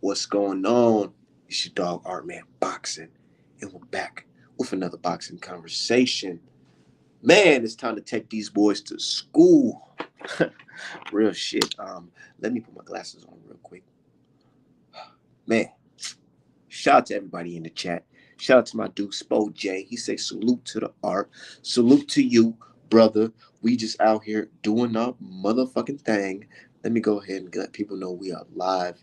What's going on? It's your dog Artman Boxing, and we're back with another boxing conversation. Man, it's time to take these boys to school. Real shit. Let me put my glasses on real quick. Man, shout out to everybody in the chat. Shout out to my dude Spo J. He say salute to the art. Salute to you, brother. We just out here doing our motherfucking thing. Let me go ahead and let people know we are live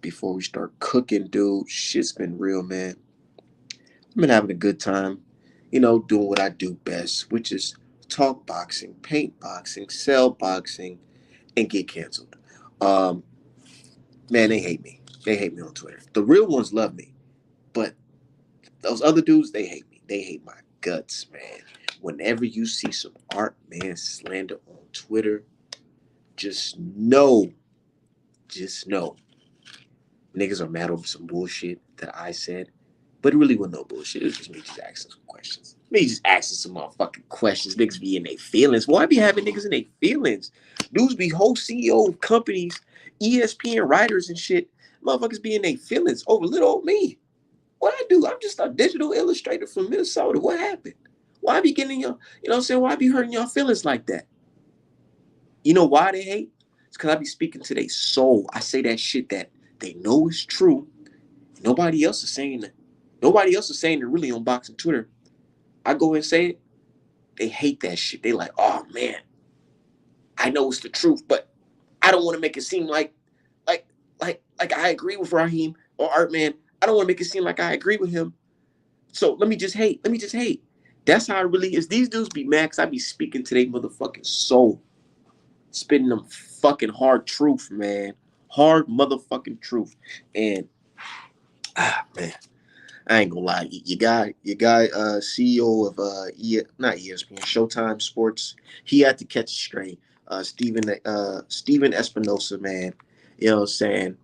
before we start cooking, dude. Shit's been real, man. I've been having a good time, doing what I do best, which is talk boxing, paint boxing, sell boxing, and get canceled. Um, Man, they hate me. They hate me on Twitter. The real ones love me, but those other dudes, they hate me. They hate my guts, man. Whenever you see some art man slander on Twitter, just know, just know, niggas are mad over some bullshit that I said. But it really wasn't no bullshit. It was just me just asking some questions. Me just asking some motherfucking questions. Niggas be in their feelings. Why be having niggas in their feelings? Dudes be whole CEO of companies, ESPN writers and shit. Motherfuckers be in their feelings over little old me. What I do? I'm just a digital illustrator from Minnesota. What happened? Why be getting your, what I'm saying? Why be hurting your feelings like that? You know why they hate? It's because I be speaking to their soul. I say that shit that they know is true. Nobody else is saying it. Nobody else is saying it really on boxing Twitter. I go and say it. They hate that shit. They like, oh man, I know it's the truth, but I don't want to make it seem like, like I agree with Raheem or Artman. I don't want to make it seem like I agree with him. So let me just hate. Let me just hate. That's how it really is. These dudes be mad 'cause I be speaking to their motherfucking soul. Spitting them fucking hard truth, man. Hard motherfucking truth. And man, I ain't gonna lie. CEO of not ESPN, Showtime Sports. He had to catch a strain. Steven Espinosa, man. You know what I'm saying?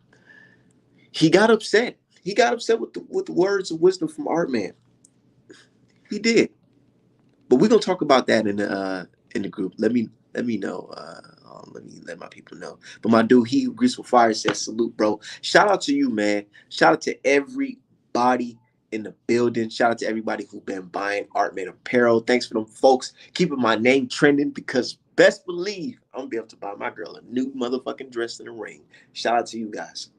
He got upset. He got upset with the words of wisdom from Artman. He did. But we're gonna talk about that in the group. Let me know. Let me let my people know. But my dude, he who greets with fire says salute, bro. Shout out to you, man. Shout out to everybody in the building. Shout out to everybody who been buying Artman apparel. Thanks for them folks keeping my name trending because best believe I'm gonna be able to buy my girl a new motherfucking dress in the ring. Shout out to you guys.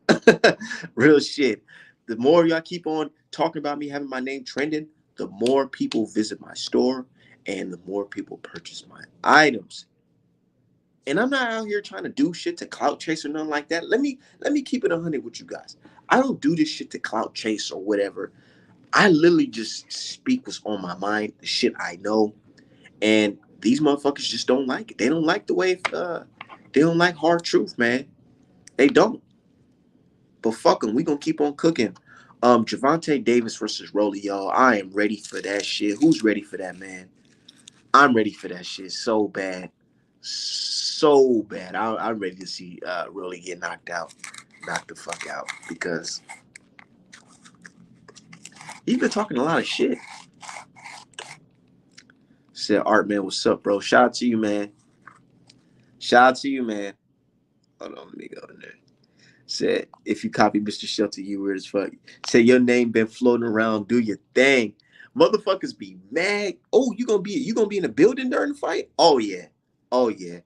Real shit. The more y'all keep on talking about me having my name trending, the more people visit my store and the more people purchase my items. And I'm not out here trying to do shit to clout chase or nothing like that. Let me keep it 100 with you guys. I don't do this shit to clout chase or whatever. I literally just speak what's on my mind, the shit I know. And these motherfuckers just don't like it. They don't like the way they don't like hard truth, man. They don't. But fuck them. We gonna keep on cooking. Javante Davis versus Rolly, y'all. I am ready for that shit. Who's ready for that, man? I'm ready for that shit so bad. So bad. I'm ready to see Rolly get knocked out. Knocked the fuck out. Because he's been talking a lot of shit. Said Artman, what's up, bro? Shout out to you, man. Shout out to you, man. Hold on, let me go in there. Said, if you copy Mr. Shelter, you weird as fuck. Said your name been floating around, do your thing. Motherfuckers be mad. Oh, you gonna be in the building during the fight? Oh yeah. Oh yeah.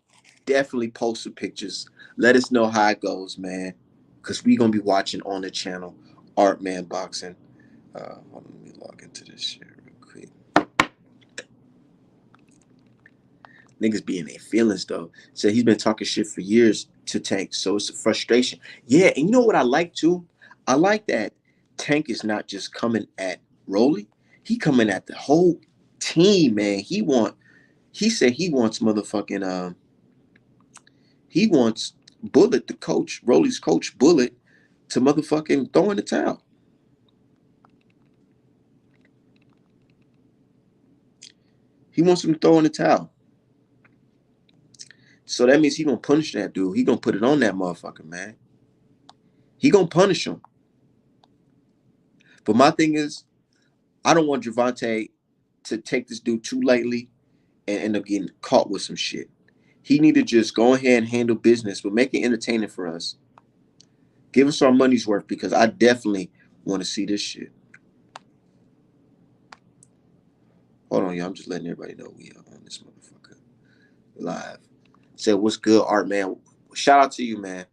Definitely post some pictures. Let us know how it goes, man. Cause we gonna be watching on the channel Artman Boxing. Hold on, let me log into this shit real quick. Niggas be in their feelings though. So he's been talking shit for years to Tank. So it's a frustration. Yeah, and you know what I like too? I like that Tank is not just coming at Rolly. He coming at the whole team, man. He said he wants motherfucking he wants Bullet, the coach, Rolly's coach, Bullet, to motherfucking throw in the towel. He wants him to throw in the towel. So that means he gonna punish that dude. He gonna put it on that motherfucker, man. He gonna punish him. But my thing is, I don't want Javante to take this dude too lightly and end up getting caught with some shit. He need to just go ahead and handle business, but make it entertaining for us. Give us our money's worth because I definitely want to see this shit. Hold on, y'all. I'm just letting everybody know we are on this motherfucker live. Said, what's good, Art Man? Shout out to you, man.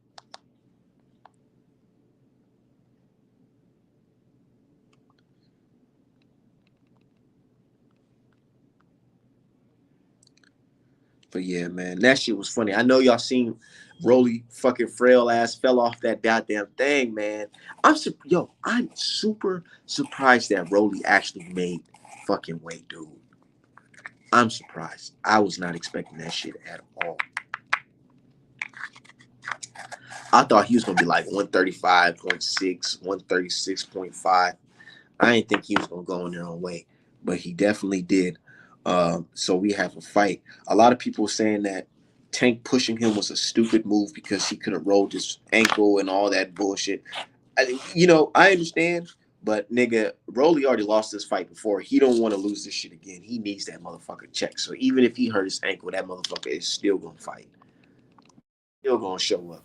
But yeah, man, that shit was funny. I know y'all seen Rolly fucking frail ass fell off that goddamn thing, man. I'm super surprised that Rolly actually made fucking weight, dude. I'm surprised. I was not expecting that shit at all. I thought he was gonna be like 135.6, 136.5. I didn't think he was gonna go in there on weight, but he definitely did. So we have a fight. A lot of people saying that Tank pushing him was a stupid move because he could have rolled his ankle and all that bullshit. I understand, but nigga, Rolly already lost this fight before. He don't want to lose this shit again. He needs that motherfucker check. So even if he hurt his ankle, that motherfucker is still gonna fight. Still gonna show up.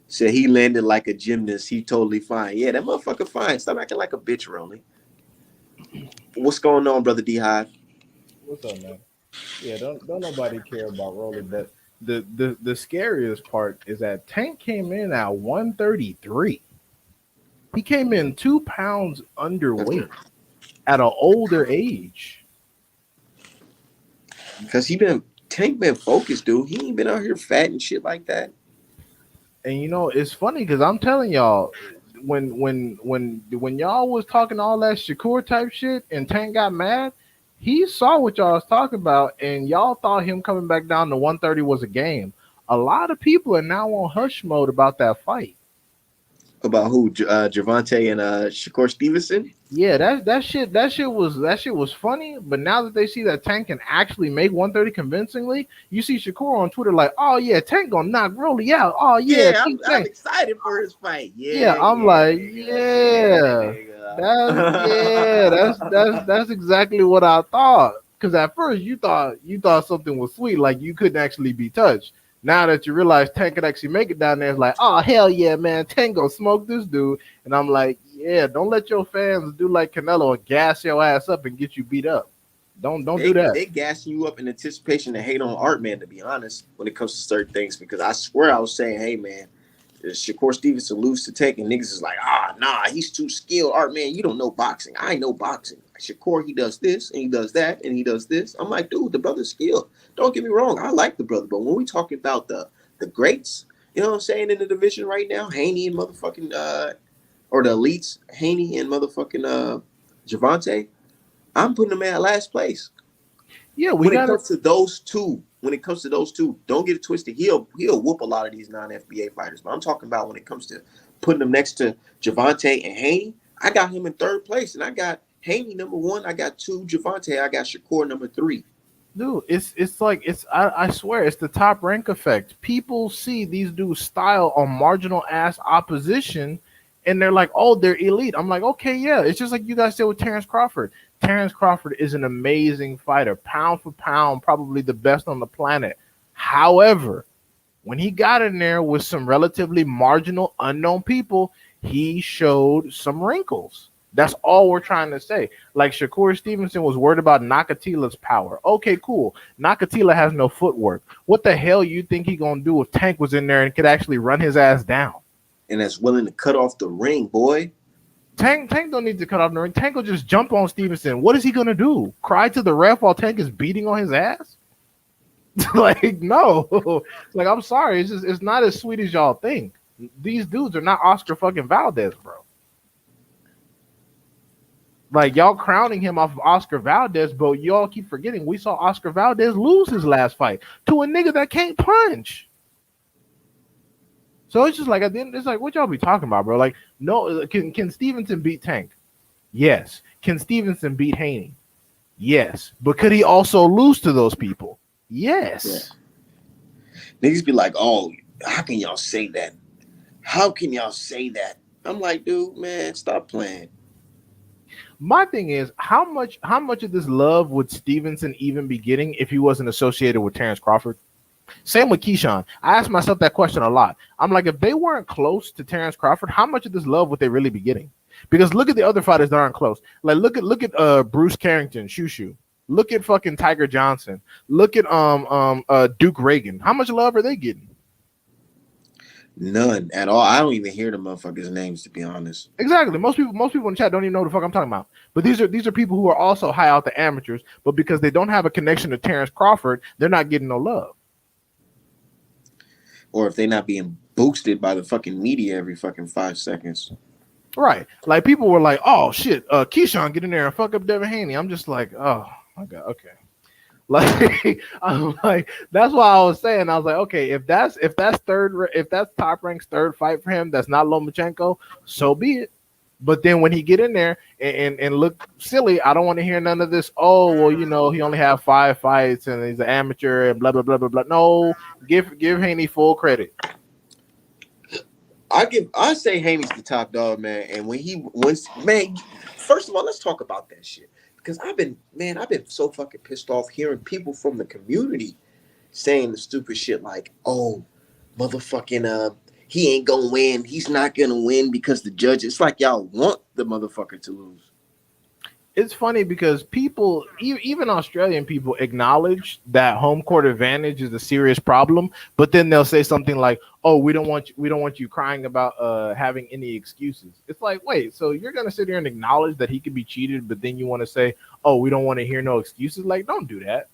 Said he landed like a gymnast. He totally fine. Yeah, that motherfucker fine. Stop acting like a bitch, Rolly. What's going on, brother D Hive? What's up, man? Yeah, don't nobody care about Rolly, but the scariest part is that Tank came in at 133. He came in 2 pounds underweight at an older age. Because Tank been focused, dude. He ain't been out here fat and shit like that. And it's funny because I'm telling y'all, when y'all was talking all that Shakur type shit and Tank got mad, he saw what y'all was talking about, and y'all thought him coming back down to 130 was a game. A lot of people are now on hush mode about that fight. About who? Gervonta and Shakur Stevenson? Yeah, that shit was funny. But now that they see that Tank can actually make 130 convincingly, you see Shakur on Twitter like, oh yeah, Tank gonna knock Rolly out. Oh yeah, I'm excited for his fight. Yeah, I'm like, yeah, that's exactly what I thought. Because at first you thought something was sweet, like you couldn't actually be touched. Now that you realize Tank could actually make it down there, it's like, oh hell yeah, man, Tank gonna smoke this dude. And I'm like, yeah, don't let your fans do like Canelo and gas your ass up and get you beat up. Don't do that. They gassing you up in anticipation to hate on Artman, to be honest, when it comes to certain things. Because I swear I was saying, hey man, Shakur Stevenson lose to Tank, and niggas is like, nah, he's too skilled. Artman, you don't know boxing. I know boxing. Shakur, he does this and he does that and he does this. I'm like, dude, the brother's skilled. Don't get me wrong, I like the brother, but when we talking about the greats, you know what I'm saying, in the division right now, Haney and motherfucking or the elites, Haney and motherfucking Gervonta, I'm putting them at last place. Yeah, when it comes to those two, don't get it twisted. He'll whoop a lot of these non-FBA fighters, but I'm talking about when it comes to putting them next to Gervonta and Haney. I got him in third place, and I got Haney number 1. I got 2 Gervonta. I got Shakur number 3. Dude, I swear it's the top rank effect. People see these dudes style on marginal ass opposition, and they're like, oh, they're elite. I'm like, okay, yeah. It's just like you guys said with Terrence Crawford. Terrence Crawford is an amazing fighter, pound for pound, probably the best on the planet. However, when he got in there with some relatively marginal, unknown people, he showed some wrinkles. That's all we're trying to say. Like Shakur Stevenson was worried about Nakatila's power. Okay, cool. Nakatila has no footwork. What the hell you think he gonna do if Tank was in there and could actually run his ass down? And that's willing to cut off the ring, boy. Tank don't need to cut off the ring. Tank will just jump on Stevenson. What is he gonna do? Cry to the ref while Tank is beating on his ass? Like, no. Like, I'm sorry. It's not as sweet as y'all think. These dudes are not Oscar fucking Valdez, bro. Like, y'all crowning him off of Oscar Valdez, but y'all keep forgetting we saw Oscar Valdez lose his last fight to a nigga that can't punch. So it's just like, at the end, it's like, what y'all be talking about, bro? Like, no, can Stevenson beat Tank? Yes. Can Stevenson beat Haney? Yes. But could he also lose to those people? Yes. Yeah. Niggas be like, oh, how can y'all say that? How can y'all say that? I'm like, dude, man, stop playing. My thing is, how much of this love would Stevenson even be getting if he wasn't associated with Terrence Crawford? Same with Keyshawn. I asked myself that question a lot. I'm like, if they weren't close to Terrence Crawford, how much of this love would they really be getting? Because look at the other fighters that aren't close. Like look at Bruce Carrington, Shoo Shoo. Look at fucking Tiger Johnson. Look at Duke Reagan. How much love are they getting? None at all. I don't even hear the motherfuckers' names, to be honest. Exactly. Most people in the chat don't even know what the fuck I'm talking about. But these are people who are also high out the amateurs, but because they don't have a connection to Terrence Crawford, they're not getting no love. Or if they're not being boosted by the fucking media every fucking 5 seconds. Right. Like people were like, oh shit, Keyshawn, get in there and fuck up Devin Haney. I'm just like, oh my god, okay. Like I'm like, that's why I was saying, I was like, okay, if that's Top Rank's third fight for him, that's not Lomachenko, so be it. But then when he get in there and look silly, I don't want to hear none of this. Oh well, he only have 5 fights and he's an amateur and blah blah blah blah blah. No, give Haney full credit. I say Haney's the top dog, man. And man, first of all, let's talk about that shit. Because I've been so fucking pissed off hearing people from the community saying the stupid shit like, oh, motherfucking he ain't gonna win. He's not gonna win because the judge. It's like y'all want the motherfucker to lose. It's funny because people, even Australian people, acknowledge that home court advantage is a serious problem, but then they'll say something like, "Oh, we don't want you crying about having any excuses." It's like, wait, so you're gonna sit here and acknowledge that he could be cheated, but then you want to say, "Oh, we don't want to hear no excuses." Like, don't do that.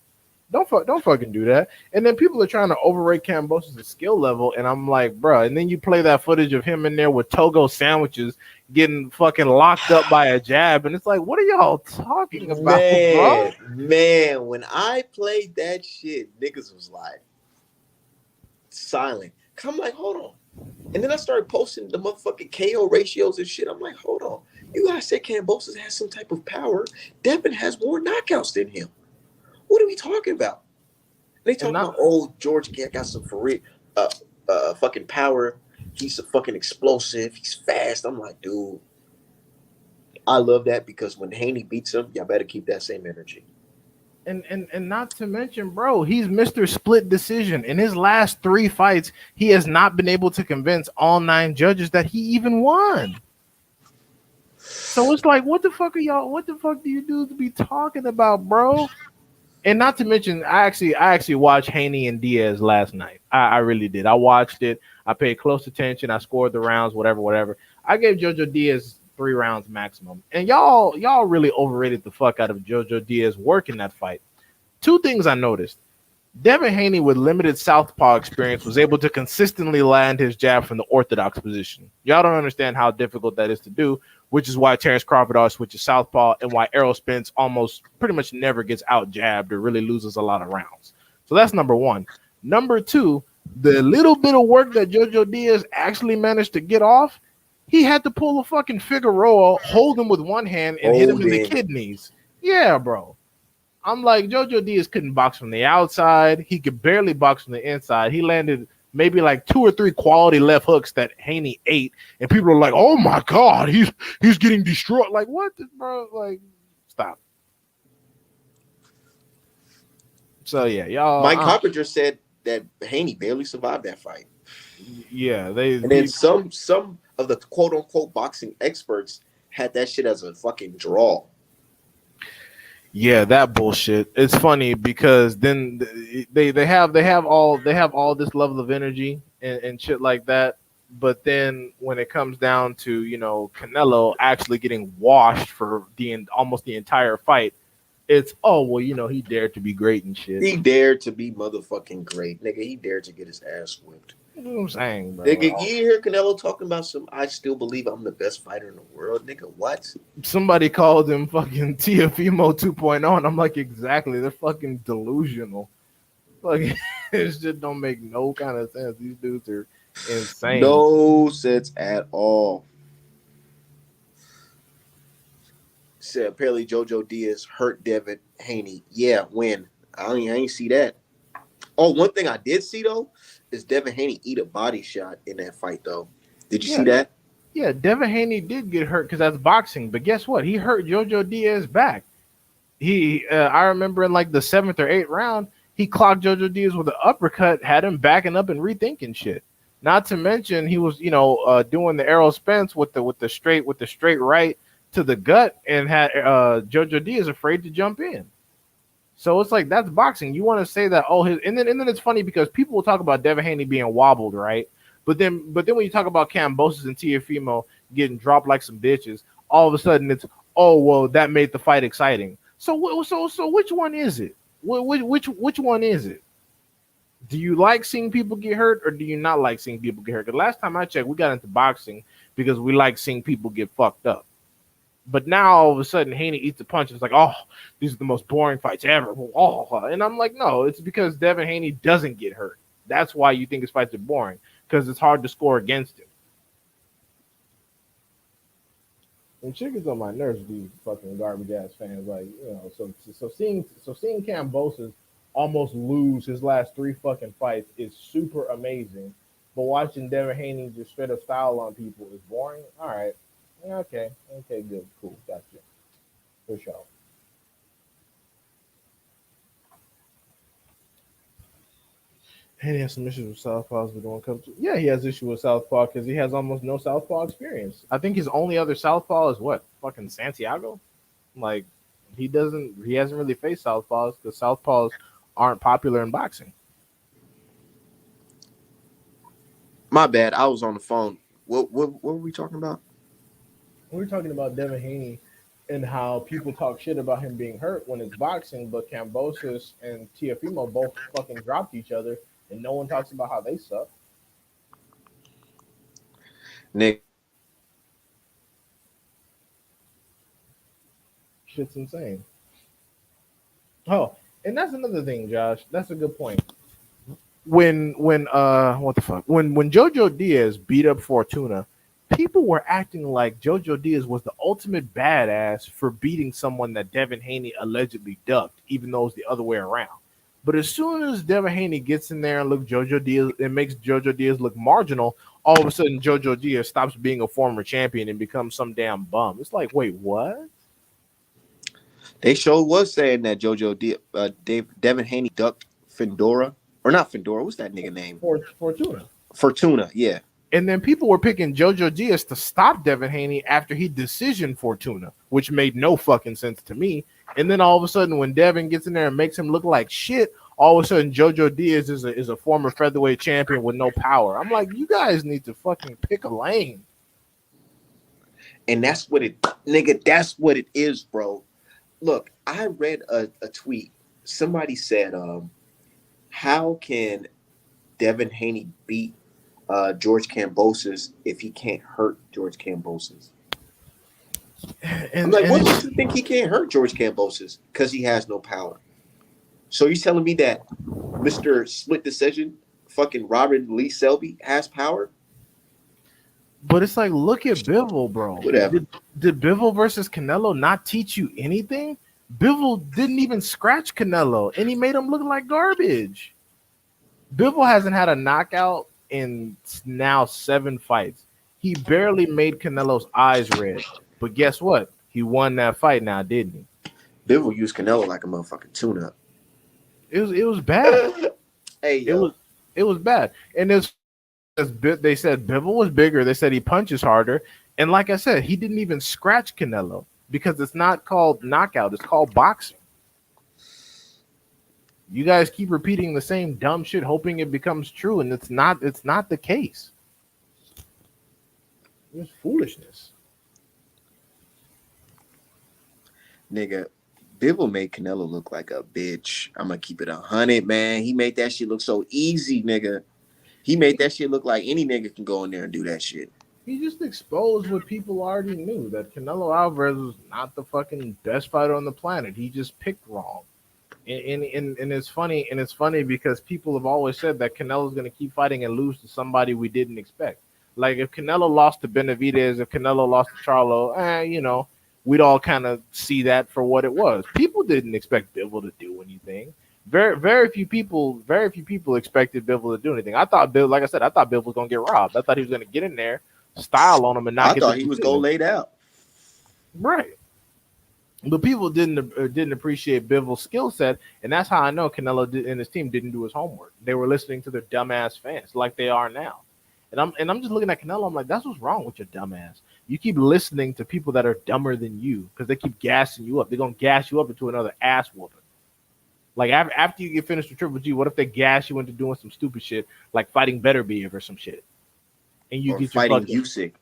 Don't fucking do that. And then people are trying to overrate Kambosos' skill level, and I'm like, bro. And then you play that footage of him in there with Togo sandwiches getting fucking locked up by a jab, and it's like, what are y'all talking about, bro? Man, when I played that shit, niggas was like silent. I'm like, hold on. And then I started posting the motherfucking KO ratios and shit. I'm like, hold on. You guys said Kambosos has some type of power. Devin has more knockouts than him. What are we talking about? They talking about, oh, George got some fucking power. He's a fucking explosive. He's fast. I'm like, dude, I love that because when Haney beats him, y'all better keep that same energy. And not to mention, bro, he's Mr. Split Decision. In his last 3 fights, he has not been able to convince all 9 judges that he even won. So it's like, what the fuck do you do to be talking about, bro? And not to mention, I actually watched Haney and Diaz last night. I really did. I watched it. I paid close attention. I scored the rounds, whatever. I gave Jojo Diaz 3 rounds maximum. And y'all really overrated the fuck out of Jojo Diaz work in that fight. 2 things I noticed. Devin Haney, with limited southpaw experience, was able to consistently land his jab from the orthodox position. Y'all don't understand how difficult that is to do, which is why Terrence Crawford always switches southpaw and why Errol Spence almost pretty much never gets out jabbed or really loses a lot of rounds. So that's number 1. Number 2, the little bit of work that Jojo Diaz actually managed to get off, he had to pull a fucking Figueroa, hold him with one hand, and hit him in the kidneys. Yeah, bro. I'm like, Jojo Diaz couldn't box from the outside. He could barely box from the inside. He landed maybe like 2 or 3 quality left hooks that Haney ate, and people are like, "Oh my god, he's getting destroyed." Like, what, bro? Like, stop. So yeah, y'all. Mike Coppinger said that Haney barely survived that fight. Yeah, and then some of the quote unquote boxing experts had that shit as a fucking draw. Yeah, that bullshit. It's funny because then they have all this level of energy and shit like that, but then when it comes down to Canelo actually getting washed for almost the entire fight, it's he dared to be great and shit. He dared to be motherfucking great, nigga. He dared to get his ass whipped. You know what I'm saying, bro? Nigga, you hear Canelo talking about I still believe I'm the best fighter in the world, nigga. What? Somebody called him fucking Tiafimo 2.0, and I'm like, exactly. They're fucking delusional. Like, it just don't make no kind of sense. These dudes are insane. No sense at all. Said apparently Jojo Diaz hurt Devin Haney. Yeah, when? I ain't see that. Oh, one thing I did see though is Devin Haney eat a body shot in that fight though. Did you see that? Yeah, Devin Haney did get hurt because that's boxing. But guess what? He hurt Jojo Diaz back. I remember in like the 7th or 8th round, He clocked JoJo Diaz with an uppercut, had him backing up and rethinking shit. Not to mention he was, doing the Errol Spence with the straight right to the gut, and had JoJo Diaz afraid to jump in. So it's like that's boxing. You want to say that and then it's funny because people will talk about Devin Haney being wobbled, right? But then when you talk about Cambosis and Tiafimo getting dropped like some bitches, all of a sudden it's, oh well, that made the fight exciting. So which one is it? Which one is it? Do you like seeing people get hurt, or do you not like seeing people get hurt? Because last time I checked, we got into boxing because we like seeing people get fucked up. But now all of a sudden Haney eats a punch. It's like, oh, these are the most boring fights ever. Oh, and I'm like, no, it's because Devin Haney doesn't get hurt. That's why you think his fights are boring, because it's hard to score against him. And shit gets on my nerves, these fucking garbage ass fans. Like, so seeing Cambosis almost lose his last three fucking fights is super amazing. But watching Devin Haney just straight up style on people is boring. All right. Okay, good, cool, gotcha. For sure. And he has some issues with Southpaws, but when it comes to, yeah, he has issues with Southpaw because he has almost no Southpaw experience. I think his only other Southpaw is what? Fucking Santiago? Like, he hasn't really faced Southpaws because Southpaws aren't popular in boxing. My bad. I was on the phone. What were we talking about? We're talking about Devin Haney and how people talk shit about him being hurt when it's boxing, but Cambosis and Tiafimo both fucking dropped each other, and no one talks about how they suck. Nick. Shit's insane. Oh, and that's another thing, Josh. That's a good point. When what the fuck? When JoJo Diaz beat up Fortuna, people were acting like JoJo Diaz was the ultimate badass for beating someone that Devin Haney allegedly ducked, even though it's the other way around. But as soon as Devin Haney gets in there and makes JoJo Diaz look marginal, all of a sudden JoJo Diaz stops being a former champion and becomes some damn bum. It's like, wait, what? They sure was saying that Devin Haney ducked Fedora, or not Fedora. What's that nigga name? Fortuna. Fortuna, yeah. And then people were picking JoJo Diaz to stop Devin Haney after he decisioned Fortuna, which made no fucking sense to me. And then all of a sudden, when Devin gets in there and makes him look like shit, all of a sudden JoJo Diaz is a former featherweight champion with no power. I'm like, you guys need to fucking pick a lane. And that's what it is, bro. Look, I read a tweet. Somebody said, how can Devin Haney beat George Cambosis if he can't hurt George Cambosis? I'm like, what makes you think he can't hurt George Cambosis? Because he has no power. So you're telling me that Mr. Split Decision, fucking Robert Lee Selby, has power? But it's like, look at Bivol, bro. Whatever. Did Bivol versus Canelo not teach you anything? Bivol didn't even scratch Canelo, and he made him look like garbage. Bivol hasn't had a knockout in now 7 fights. He barely made Canelo's eyes red. But guess what? He won that fight now, didn't he? Bivol used Canelo like a motherfucking tune-up. It was bad. Hey, it was bad. And they said Bivol was bigger. They said he punches harder. And like I said, he didn't even scratch Canelo because it's not called knockout. It's called boxing. You guys keep repeating the same dumb shit, hoping it becomes true, and it's not the case. It's foolishness. Nigga, Bivol made Canelo look like a bitch. I'm gonna keep it 100, man. He made that shit look so easy, nigga. He made that shit look like any nigga can go in there and do that shit. He just exposed what people already knew, that Canelo Alvarez was not the fucking best fighter on the planet. He just picked wrong. And it's funny because people have always said that Canelo's going to keep fighting and lose to somebody we didn't expect. Like if Canelo lost to Benavidez, if Canelo lost to Charlo, we'd all kind of see that for what it was. People didn't expect Bivol to do anything. Very few people expected Bivol to do anything. I thought Bivol was going to get robbed. I thought he was going to get in there, style on him, and not. I thought he was going to lay out. Right. But people didn't appreciate Bivens' skill set, and that's how I know Canelo and his team didn't do his homework. They were listening to their dumbass fans, like they are now. And I'm just looking at Canelo. I'm like, that's what's wrong with your dumbass. You keep listening to people that are dumber than you because they keep gassing you up. They're gonna gas you up into another ass whooping. Like after you get finished with Triple G, what if they gas you into doing some stupid shit like fighting Better Beef or some shit, and you or get your fighting fucking Usyk.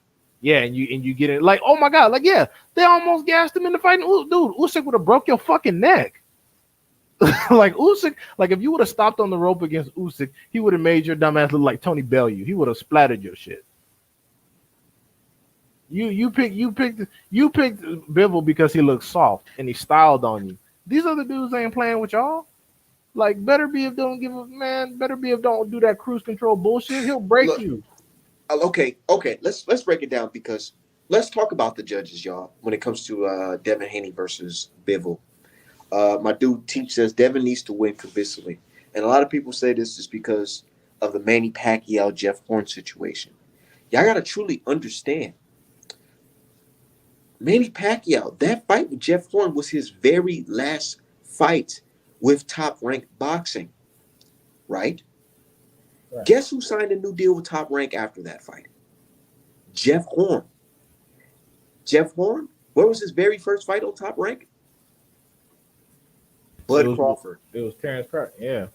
yeah, and you get it like, oh my god, like yeah, they almost gassed him into fighting. Dude, Usyk would have broke your fucking neck. Like Usyk, like if you would have stopped on the rope against Usyk, he would have made your dumb ass look like Tony Bellew. He would have splattered your shit. You picked Bivol because he looks soft and he styled on you. These other dudes ain't playing with y'all. Like Better be if don't give a man. Better be if don't do that cruise control bullshit. He'll break Look, you. okay. Let's break it down because let's talk about the judges, y'all. When it comes to Devin Haney versus Bivol, my dude Teach says Devin needs to win convincingly, and a lot of people say this is because of the Manny Pacquiao Jeff Horn situation. Y'all gotta truly understand. Manny Pacquiao, that fight with Jeff Horn was his very last fight with top ranked boxing, right? Right. Guess who signed a new deal with Top Rank after that fight? Jeff Horn. Jeff Horn, where was his very first fight on Top Rank? It Bud was Crawford. it was Terrence Crawford. Yeah.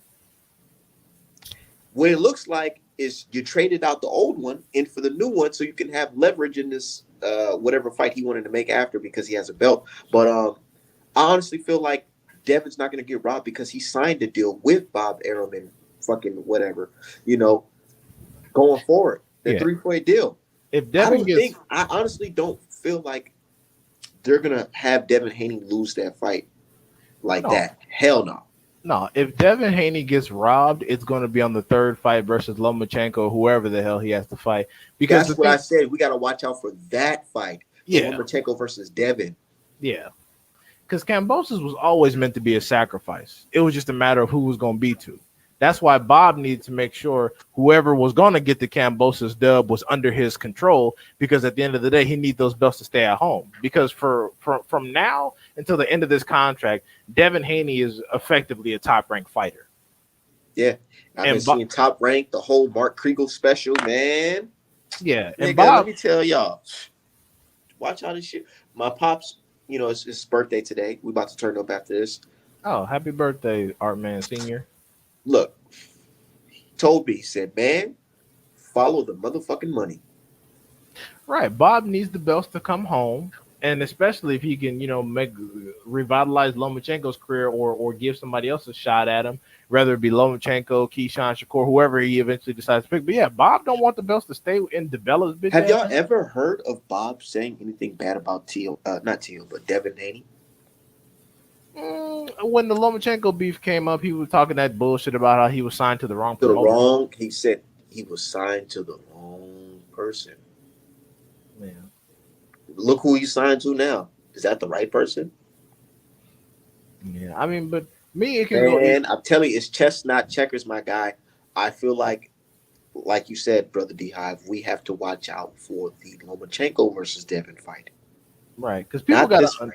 What it looks like is you traded out the old one in for the new one so you can have leverage in this whatever fight he wanted to make after because he has a belt. But I honestly feel like Devin's not going to get robbed because he signed a deal with Bob Arum and fucking whatever, you know, going forward. The Yeah. 3-point deal. If Devin gets I honestly don't feel like they're gonna have Devin Haney lose that fight like no, that. Hell no. no, if Devin Haney gets robbed, it's going to be on the third fight versus Lomachenko or whoever the hell he has to fight. Because the That's what I thing, said. We gotta watch out for that fight. The yeah, Lomachenko versus Devin. yeah, because Cambosis was always meant to be a sacrifice. It was just a matter of who was going to be to. That's why Bob needed to make sure whoever was going to get the Cambosis dub was under his control. Because at the end of the day, he needs those belts to stay at home. Because from now until the end of this contract, Devin Haney is effectively a top ranked fighter. Yeah. I've been And Bob, seeing Top Rank, the whole Mark Kriegel special, man. yeah, and Nigga, let Bob. me tell y'all. Watch all this shit. My pops, it's his birthday today. We about to turn up after this. Oh, happy birthday, Artman Senior. Look, he told me, he said, man, follow the motherfucking money. Right. Bob needs the belts to come home. And especially if he can, make revitalize Lomachenko's career or give somebody else a shot at him, whether it be Lomachenko, Keyshawn Shakur, whoever he eventually decides to pick. But yeah, Bob don't want the belts to stay and develop his bitch Have y'all ass. ever heard of Bob saying anything bad about Teal? Not Teal, but Devin Haney. When the Lomachenko beef came up, he was talking that bullshit about how he was signed to the wrong To the promoter. wrong. He said he was signed to the wrong person. Yeah. Look who he signed to now. Is that the right person? Yeah. I mean, but me, it can go. Man, I'm telling you, it's chess, not checkers, my guy. I feel like you said, brother D Hive, we have to watch out for the Lomachenko versus Devin fight, Right. Because not this fight.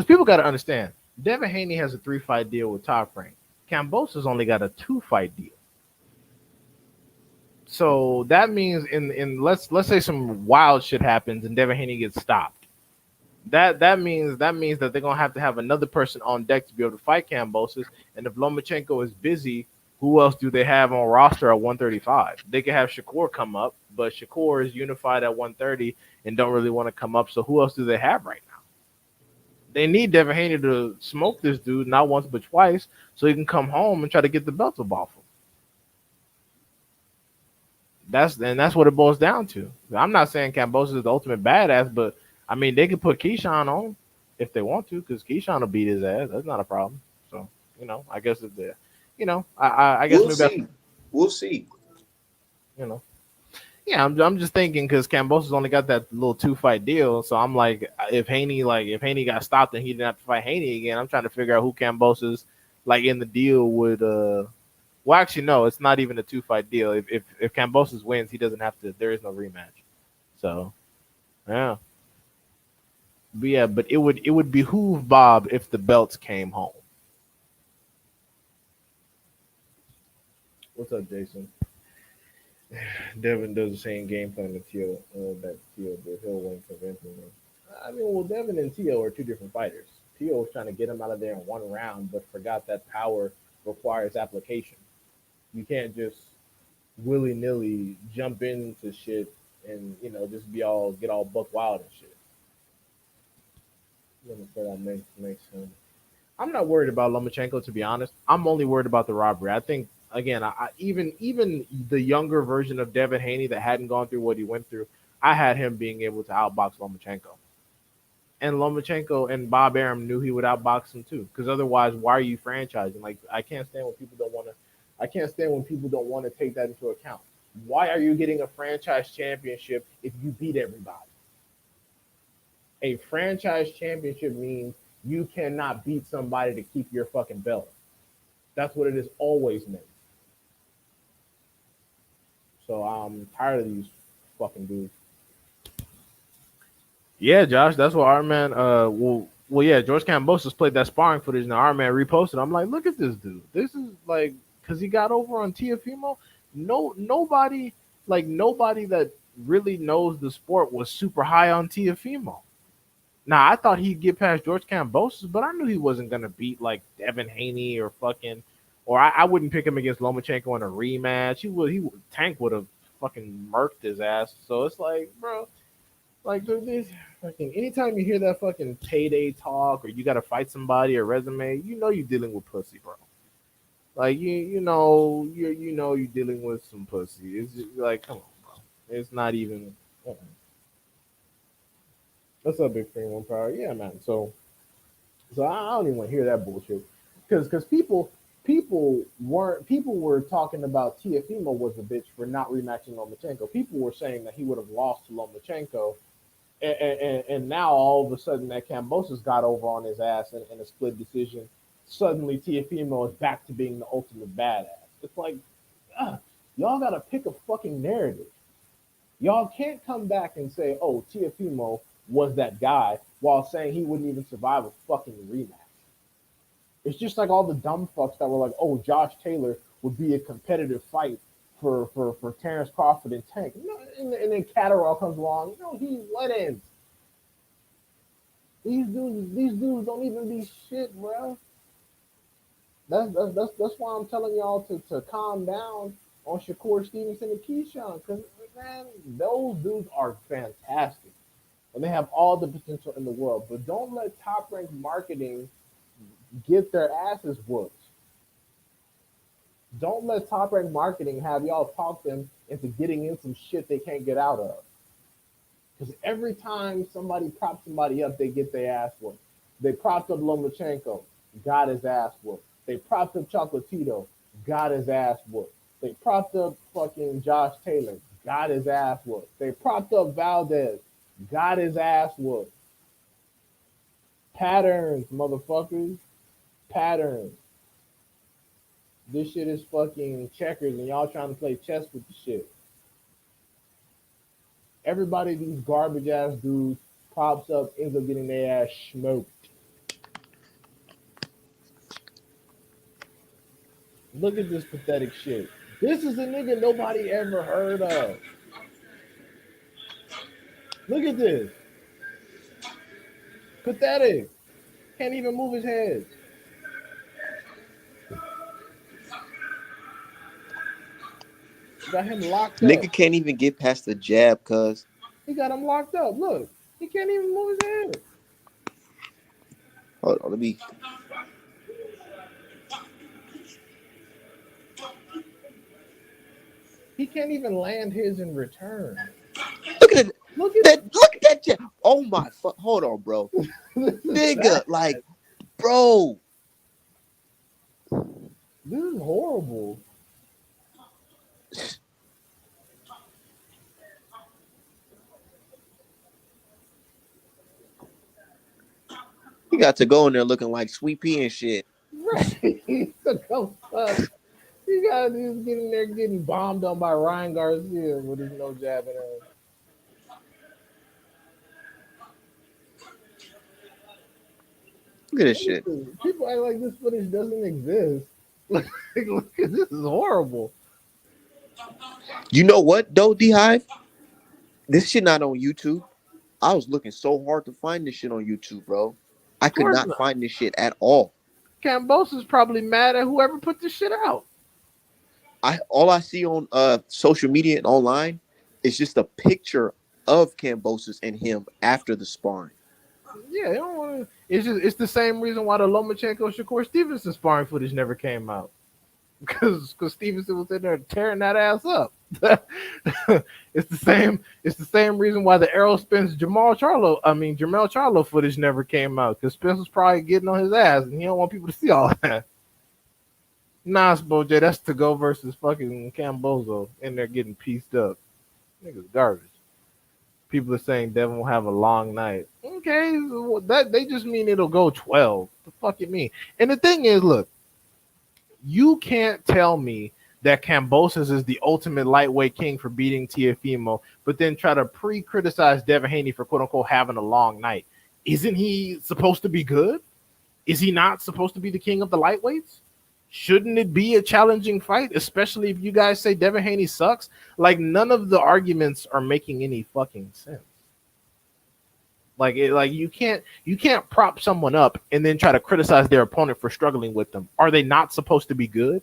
people got to understand. Devin Haney has a 3-fight deal with Top Rank. Cambosa's only got a 2-fight deal. So that means in let's say some wild shit happens and Devin Haney gets stopped. That means that they're gonna have to have another person on deck to be able to fight Cambosis. And if Lomachenko is busy, who else do they have on roster at 135? They could have Shakur come up, but Shakur is unified at 130 and don't really want to come up. So who else do they have right now? They need Devin Haney to smoke this dude not once but twice, so he can come home and try to get the belt off him. That's what it boils down to. I'm not saying Cambosis is the ultimate badass, but I mean they could put Keyshawn on if they want to, because Keyshawn will beat his ass. That's not a problem. So I guess if they, I guess We'll maybe that's see. We'll see. you know, yeah. I'm just thinking because Cambosis only got that little 2-fight deal, so I'm like, if Haney got stopped and he didn't have to fight Haney again, I'm trying to figure out who Cambosis in the deal would. Well, actually, no, it's not even a 2-fight deal. If Cambosis wins, he doesn't have to. There is no rematch. So, yeah. But yeah, but it would behoove Bob if the belts came home. What's up, Jason? Devin does the same game plan that Tio did. He'll win convincingly. I mean, well, Devin and Tio are two different fighters. Tio was trying to get him out of there in one round, but forgot that power requires application. You can't just willy nilly jump into shit and just get all buck wild and shit. Let me say that makes sense. I'm not worried about Lomachenko, to be honest. I'm only worried about the robbery. I think again, even the younger version of Devin Haney that hadn't gone through what he went through, I had him being able to outbox Lomachenko. And Lomachenko and Bob Arum knew he would outbox him too. Because otherwise, why are you franchising? Like, I can't stand when people don't want to. I can't stand when people don't want to take that into account. Why are you getting a franchise championship if you beat everybody? A franchise championship means you cannot beat somebody to keep your fucking belt. That's what it has always meant. So I'm tired of these fucking dudes. Yeah, Josh, that's what Artman. Yeah, George Kambosos played that sparring footage, and Artman reposted. I'm like, look at this dude. This is like, because he got over on Tiafimo. Nobody that really knows the sport was super high on Tiafimo. Now I thought he'd get past George Kambosos, but I knew he wasn't gonna beat like Devin Haney or fucking, or I wouldn't pick him against Lomachenko in a rematch. Tank would have fucking murked his ass. So it's like, bro, like this fucking anytime you hear that fucking payday talk or you gotta fight somebody or resume, you're dealing with pussy, bro. Like you're dealing with some pussy. It's just, like, come on, bro. It's not even. What's up, big thing one power? Yeah, man. So I don't even want to hear that bullshit because people were talking about Tiafimo was a bitch for not rematching Lomachenko. People were saying that he would have lost to Lomachenko, and now all of a sudden that Kambosos got over on his ass in a split decision. Suddenly Tiafimo is back to being the ultimate badass. It's like, y'all gotta pick a fucking narrative. Y'all can't come back and say, "Oh, Tiafimo was that guy," while saying he wouldn't even survive a fucking rematch. It's just like all the dumb fucks that were like, "Oh, Josh Taylor would be a competitive fight for Terrence Crawford and Tank," and then Catterall comes along. He's let-ins. These dudes don't even be shit, bro. That's why I'm telling y'all to calm down on Shakur Stevenson and Keyshawn, because man, those dudes are fantastic and they have all the potential in the world. But don't let top rank marketing get their asses whooped. Don't let top rank marketing have y'all talk them into getting in some shit they can't get out of. Because every time somebody props somebody up, they get their ass whooped. They propped up Lomachenko, got his ass whooped. They propped up Chocolatito, got his ass whooped. They propped up fucking Josh Taylor, got his ass whooped. They propped up Valdez, got his ass whooped. Patterns, motherfuckers. Patterns. This shit is fucking checkers, and y'all trying to play chess with the shit. Everybody, these garbage ass dudes, pops up, ends up getting their ass smoked. Look at this pathetic shit. This is a nigga nobody ever heard of. Look at this. Pathetic. Can't even move his head. Got him locked up. Nigga can't even get past the jab, cuz. He got him locked up. Look, he can't even move his head. Hold on, let me. He can't even land his in return. Look at it. Look at Look at that jab. Oh my fuck. Hold on, bro. Nigga, like, bro. this is horrible. He got to go in there looking like Sweet Pea and shit. Right. Look how fuck. You guys just getting there getting bombed on by Ryan Garcia with his no jabbing ass. Look at this shit. People act like this footage doesn't exist. Look, this is horrible. You know what though, D Hive? This shit not on YouTube. I was looking so hard to find this shit on YouTube, bro. I Of could course not not. find this shit at all. Cambosa's probably mad at whoever put this shit out. All I see on social media and online is just a picture of Cambosis and him after the sparring. Yeah, they don't want to. It's the same reason why the Lomachenko Shakur Stevenson sparring footage never came out because Stevenson was in there tearing that ass up. It's the same reason why the Errol Spence Jamel Charlo footage never came out because Spence was probably getting on his ass and he don't want people to see all that. Nah, Boj, that's to go versus fucking Cambozo in there getting pieced up. Niggas garbage. People are saying Devin will have a long night. Okay, that they just mean it'll go 12. The fuck it mean? And the thing is, look, you can't tell me that Cambosis is the ultimate lightweight king for beating Teofimo, but then try to criticize Devin Haney for quote unquote having a long night. Isn't he supposed to be good? Is he not supposed to be the king of the lightweights? Shouldn't it be a challenging fight, especially if you guys say Devin Haney sucks? Like, none of the arguments are making any fucking sense. Like you can't prop someone up and then try to criticize their opponent for struggling with them. Are they not supposed to be good?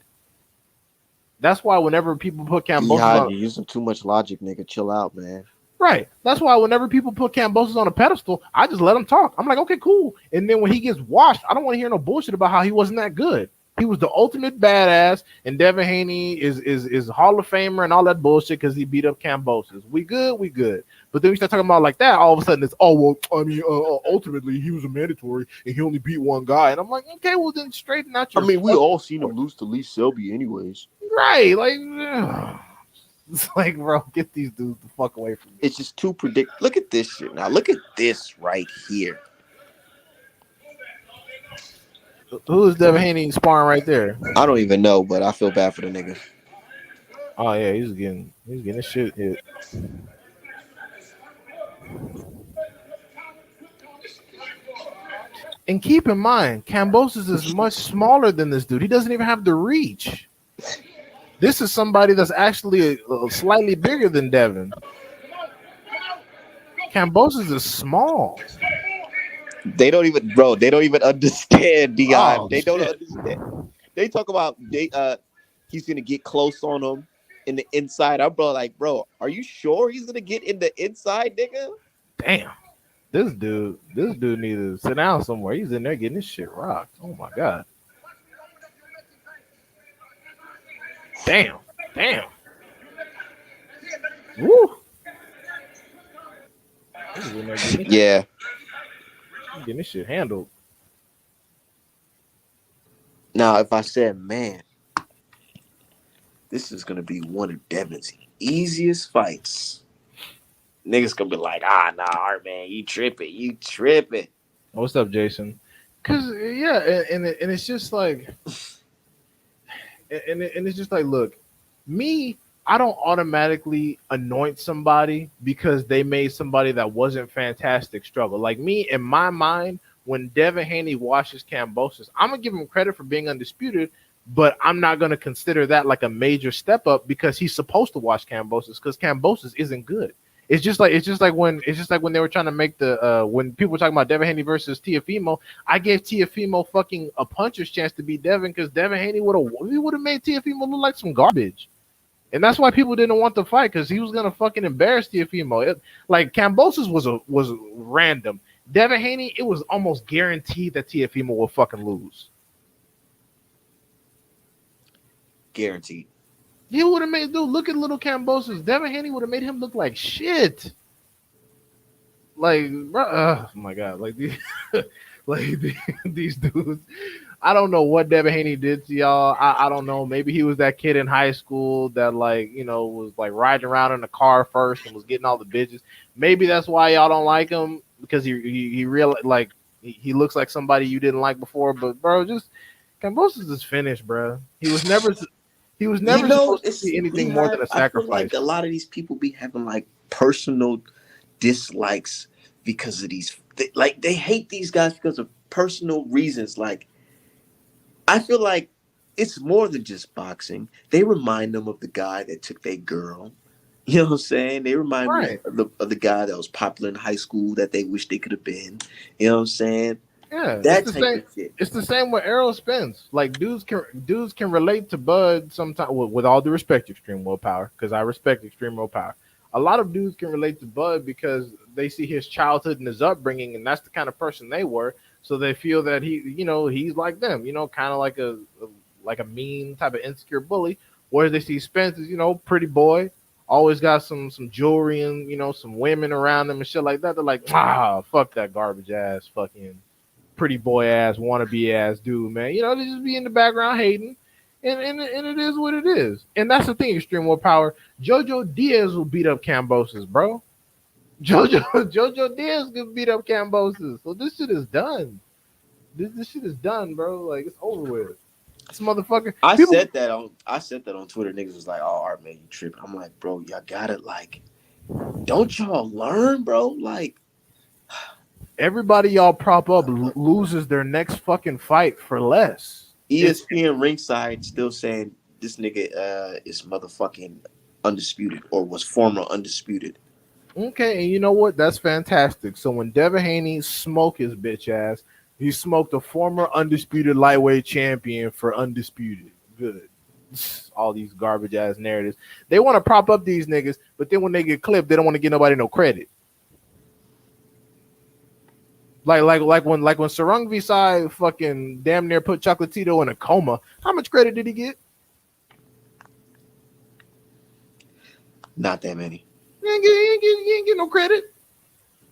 That's why whenever people put Cambosis You're using too much logic, nigga. Chill out, man. Right. That's why whenever people put Cambosis on a pedestal, I just let them talk. I'm like, okay, cool. And then when he gets washed, I don't want to hear no bullshit about how he wasn't that good. He was the ultimate badass, and Devin Haney is Hall of Famer and all that bullshit because he beat up Cambosis. We good. But then we start talking about like that, all of a sudden it's, ultimately he was a mandatory and he only beat one guy. And I'm like, okay, well then straighten out your we all seen him lose to Lee Selby anyways. Right. Like, it's like, bro, get these dudes the fuck away from me. It's just too predictable. Look at this shit now. Look at this right here. Who is Devin Haney sparring right there? I don't even know, but I feel bad for the nigga. Oh yeah, he's getting his shit hit. And keep in mind, Cambosis is much smaller than this dude. He doesn't even have the reach. This is somebody that's actually slightly bigger than Devin. Cambosis is small. They don't even understand Dion. Oh, they don't understand. They talk about he's gonna get close on him in the inside. I'm bro, are you sure he's gonna get in the inside, nigga? Damn. This dude needs to sit down somewhere. He's in there getting his shit rocked. Oh my god. Damn. Woo. Yeah. Getting this shit handled. Now, if I said, man, this is gonna be one of Devin's easiest fights, niggas gonna be like, nah, Artman, you tripping. What's up, Jason? Cause yeah, and it's just like, and it's just like, look, me, I don't automatically anoint somebody because they made somebody that wasn't fantastic struggle. Like me, in my mind, when Devin Haney washes Cambosis, I'm gonna give him credit for being undisputed, but I'm not gonna consider that like a major step up because he's supposed to wash Cambosis because Cambosis isn't good. It's just like when they were trying to make the when people were talking about Devin Haney versus Teofimo, I gave Teofimo fucking a puncher's chance to beat Devin because Devin Haney would have made Teofimo look like some garbage. And that's why people didn't want the fight because he was gonna fucking embarrass Teofimo. Like Cambosis was random. Devin Haney, it was almost guaranteed that Teofimo will fucking lose. Guaranteed. He would have made look at little Cambosis. Devin Haney would have made him look like shit. Like, oh my god, like these, these dudes. I don't know what Devin Haney did to y'all. I don't know. Maybe he was that kid in high school that was like riding around in the car first and was getting all the bitches. Maybe that's why y'all don't like him because he looks like somebody you didn't like before. But bro, just Cambosis is finished, bro. He was never supposed to be anything more than a sacrifice. I feel like a lot of these people be having like personal dislikes because of these. They hate these guys because of personal reasons. Like, I feel like it's more than just boxing. They remind them of the guy that took their girl. You know what I'm saying? They remind me Right. of the guy that was popular in high school that they wish they could have been. You know what I'm saying? Yeah, it's That the type same. of shit. It's the same with Errol Spence. Like dudes can relate to Bud sometimes. With all due respect, Extreme Willpower, because I respect Extreme Willpower. A lot of dudes can relate to Bud because they see his childhood and his upbringing, and that's the kind of person they were. So they feel that he's like them. Kind of like a mean type of insecure bully. Whereas they see Spence as pretty boy, always got some jewelry and some women around him and shit like that. They're like, fuck that garbage ass fucking pretty boy ass, wannabe ass dude, man. They just be in the background hating. And it is what it is. And that's the thing, Extreme Willpower. Jojo Diaz will beat up Cambosis, bro. Jojo Diaz can beat up Cambosis. So this shit is done. This shit is done, bro. Like it's over with. This motherfucker. People I said that on Twitter. Niggas was like, "Oh, Art, man, you tripping?" I'm like, "Bro, y'all got it. Like, don't y'all learn, bro? Like, everybody y'all prop up loses their next fucking fight for less. It's ESPN ringside still saying this nigga is motherfucking undisputed or was former undisputed. okay, and you know what? That's fantastic. So when Devin Haney smoked his bitch ass, he smoked a former undisputed lightweight champion for undisputed. Good. All these garbage ass narratives. They want to prop up these niggas, but then when they get clipped, they don't want to give nobody no credit. Like when Sarung Visai fucking damn near put Chocolatito in a coma. How much credit did he get? Not that many. He ain't get no credit.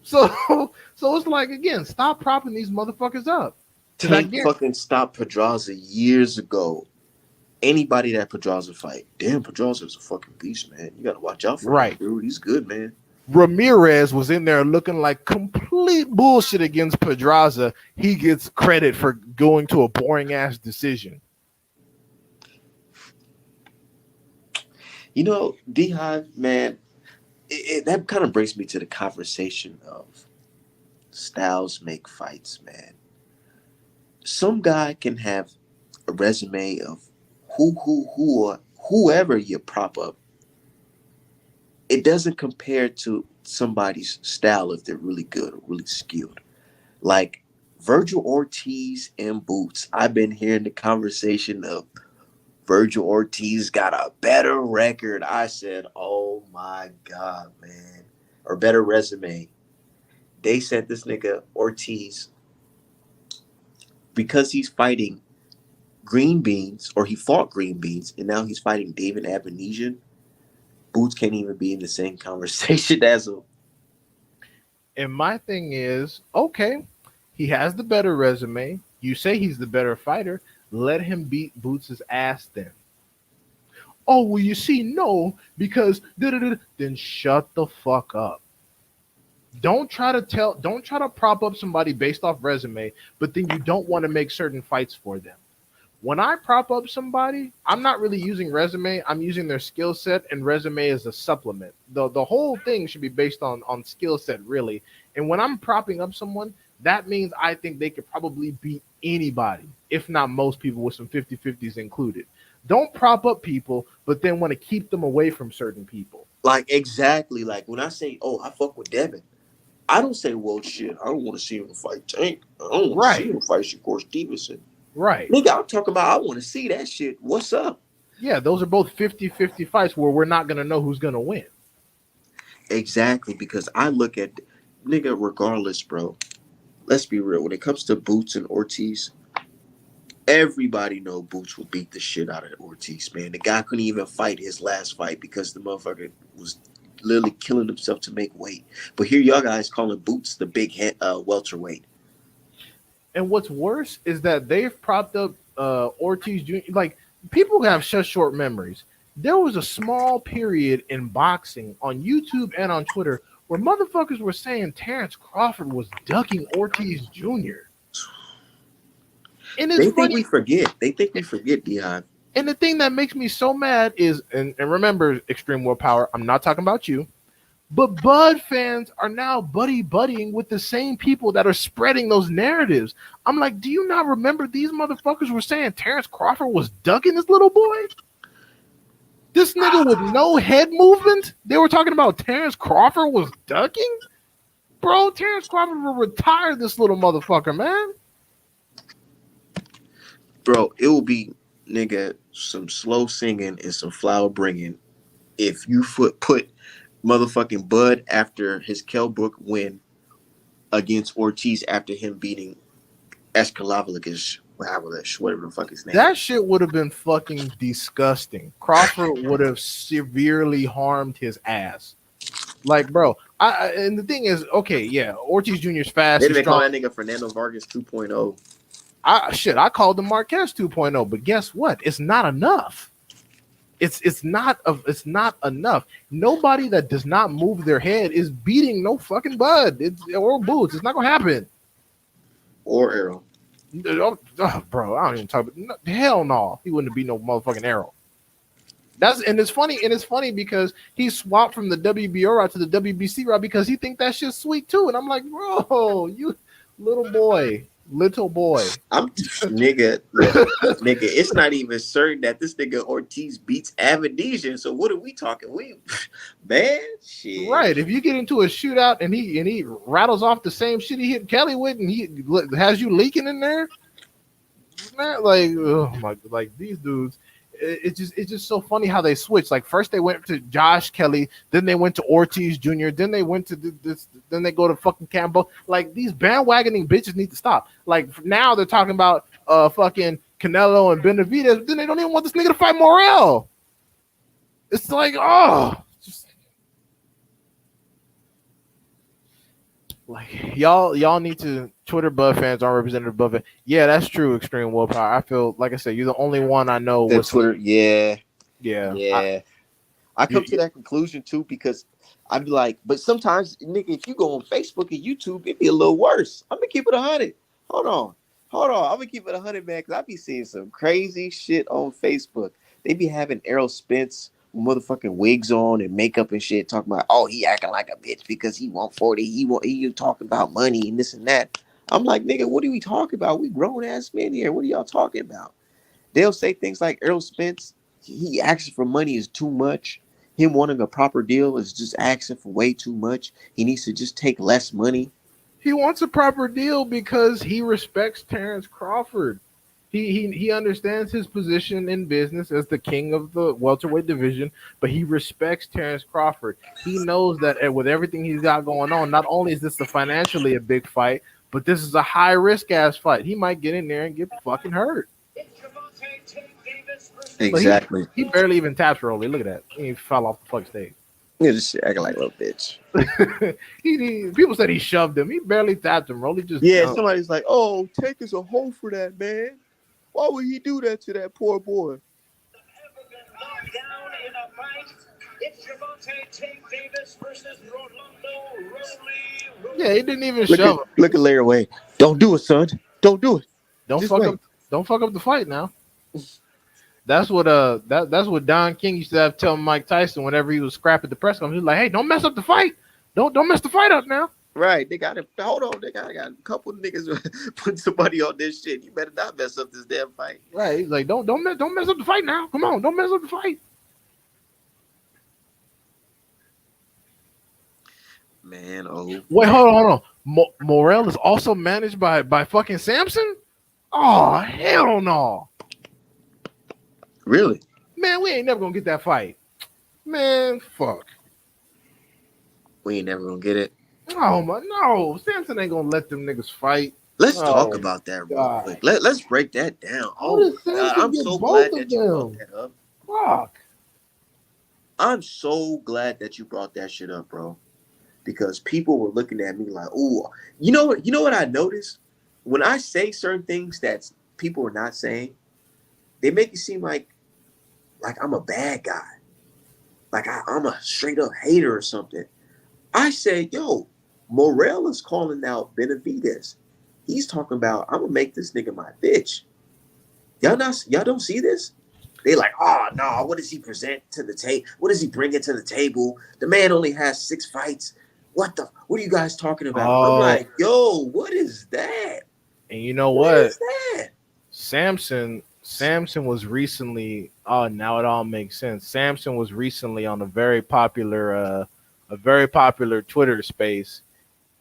So so it's like again, stop propping these motherfuckers up. Tank fucking stopped Pedraza years ago. Anybody that Pedraza fight, damn, Pedraza's a fucking beast, man. You gotta watch out for him, dude. He's good, man. Ramirez was in there looking like complete bullshit against Pedraza. He gets credit for going to a boring ass decision. D-Hive, man, that kind of brings me to the conversation of styles make fights, man. Some guy can have a resume of whoever you prop up. It doesn't compare to somebody's style if they're really good or really skilled. Like Virgil Ortiz and Boots. I've been hearing the conversation of Virgil Ortiz got a better record. I said, oh my God, man. Or better resume. They said this nigga Ortiz, because he's fighting Green Beans, or he fought Green Beans, and now he's fighting David Abenesian. Boots can't even be in the same conversation as him. And my thing is, okay, he has the better resume. You say he's the better fighter. Let him beat Boots' ass then. Oh, well, you see, no, because then shut the fuck up. Don't try to prop up somebody based off resume, but then you don't want to make certain fights for them. When I prop up somebody, I'm not really using resume. I'm using their skill set, and resume is a supplement. The whole thing should be based on skill set, really. And when I'm propping up someone, that means I think they could probably beat anybody, if not most people, with some 50-50s included. Don't prop up people, but then want to keep them away from certain people. Like, exactly. Like, when I say, oh, I fuck with Devin, I don't say, well, shit, I don't want to see him fight Tank. I don't want to see him fight Shakur Stevenson. Right. Nigga, I'm talking about I want to see that shit. What's up? Yeah, those are both 50-50 fights where we're not going to know who's going to win. Exactly, because I look at, nigga, regardless, bro. Let's be real. When it comes to Boots and Ortiz, everybody know Boots will beat the shit out of Ortiz, man. The guy couldn't even fight his last fight because the motherfucker was literally killing himself to make weight. But here y'all guys calling Boots the big welterweight. And what's worse is that they've propped up Ortiz Jr. Like, people have such short memories. There was a small period in boxing on YouTube and on Twitter where motherfuckers were saying Terrence Crawford was ducking Ortiz Jr. And it's Think we forget. They think we forget, Dion. And the thing that makes me so mad is, and remember, Extreme Willpower, I'm not talking about you, But Bud fans are now buddying with the same people that are spreading those narratives. I'm like, do you not remember these motherfuckers were saying Terrence Crawford was ducking this little boy? This nigga with no head movement? They were talking about Terrence Crawford was ducking? Bro, Terrence Crawford will retire this little motherfucker, man. Bro, it will be, nigga, some slow singing and some flower bringing if you put motherfucking Bud after his Kell Brook win against Ortiz after him beating Escalavalish, whatever the fuck his name. That shit would have been fucking disgusting. Crawford would have severely harmed his ass. Like, bro, and the thing is, okay, yeah, Ortiz Jr.'s fast. They'd call that nigga Fernando Vargas 2.0. I called him Marquez 2.0, but guess what? It's not enough. It's not enough. Nobody that does not move their head is beating no fucking Bud or Boots. It's not gonna happen. Or Arrow. Oh, bro, I don't even talk about hell no. He wouldn't be no motherfucking Arrow. It's funny because he swapped from the WBO route to the WBC route because he think that shit's sweet too. And I'm like, bro, you little boy. I'm nigga, it's not even certain that this nigga Ortiz beats Avedisian. So what are we talking? Man, shit. Right. If you get into a shootout and he rattles off the same shit he hit Kelly with, and he has you leaking in there, man, like, oh my, like these dudes. It's just so funny how they switch. Like first they went to Josh Kelly, then they went to Ortiz Jr., then they went to this, then they go to fucking Campbell. Like these bandwagoning bitches need to stop. Like now they're talking about fucking Canelo and Benavidez, then they don't even want this nigga to fight Morrell. It's like, oh, just like y'all need to Twitter Bud fans aren't represented above it. Yeah, that's true. Extreme Willpower. I feel like I said, you're the only one I know. With Twitter, yeah. I come to that conclusion too because I'd be like, but sometimes, nigga, if you go on Facebook and YouTube, it'd be a little worse. I'm gonna keep it 100. Hold on. I'm gonna keep it 100, man, because I be seeing some crazy shit on Facebook. They be having Errol Spence with motherfucking wigs on and makeup and shit, talking about, oh, he acting like a bitch because he want 40. He talking about money and this and that. I'm like, nigga, what are we talking about? We grown ass men here. What are y'all talking about? They'll say things like Errol Spence, he asking for money is too much. Him wanting a proper deal is just asking for way too much. He needs to just take less money. He wants a proper deal because he respects Terrence Crawford. He understands his position in business as the king of the welterweight division, but he respects Terrence Crawford. He knows that with everything he's got going on, not only is this financially a big fight, but this is a high risk ass fight. He might get in there and get fucking hurt. Exactly. He barely even taps Rolly. Look at that. He fell off the fucking stage. Yeah, just acting like a little bitch. People said he shoved him. He barely tapped him. Rolly just jumped. Somebody's like, oh, Tank is a hoe for that, man. Why would he do that to that poor boy? Yeah, he didn't even shove him. Look at Larry Wade. Don't do it, son. Don't do it. Don't fuck up the fight now. That's what that's what Don King used to have to tell Mike Tyson whenever he was scrapping the press conference. He was like, hey, don't mess up the fight. Don't mess the fight up now. Right. They got a couple of niggas putting somebody on this shit. You better not mess up this damn fight. Right. He's like, don't mess up the fight now. Come on, don't mess up the fight. Man, oh. Wait, hold on. Morrell is also managed by fucking Samson? Oh, hell no. Really? Man, we ain't never gonna get that fight. Man, fuck. We ain't never gonna get it. Oh my no, Samson ain't gonna let them niggas fight. Let's talk about that real quick. Let's break that down. Oh, I'm so glad that you brought that up. Fuck. I'm so glad that you brought that shit up, bro. Because people were looking at me like, "Ooh, you know what I noticed? When I say certain things that people are not saying, they make it seem like I'm a bad guy, like I'm a straight up hater or something." I say, "Yo, Morrell is calling out Benavidez. He's talking about I'm gonna make this nigga my bitch. Y'all don't see this?" They like, oh no, what does he present to the table? What does he bring it to the table? The man only has 6 fights. What are you guys talking about? I'm Oh, like, yo, what is that? and you know What what? is that? Samson was recently. Oh, now it all makes sense. Samson was recently on a very popular Twitter space,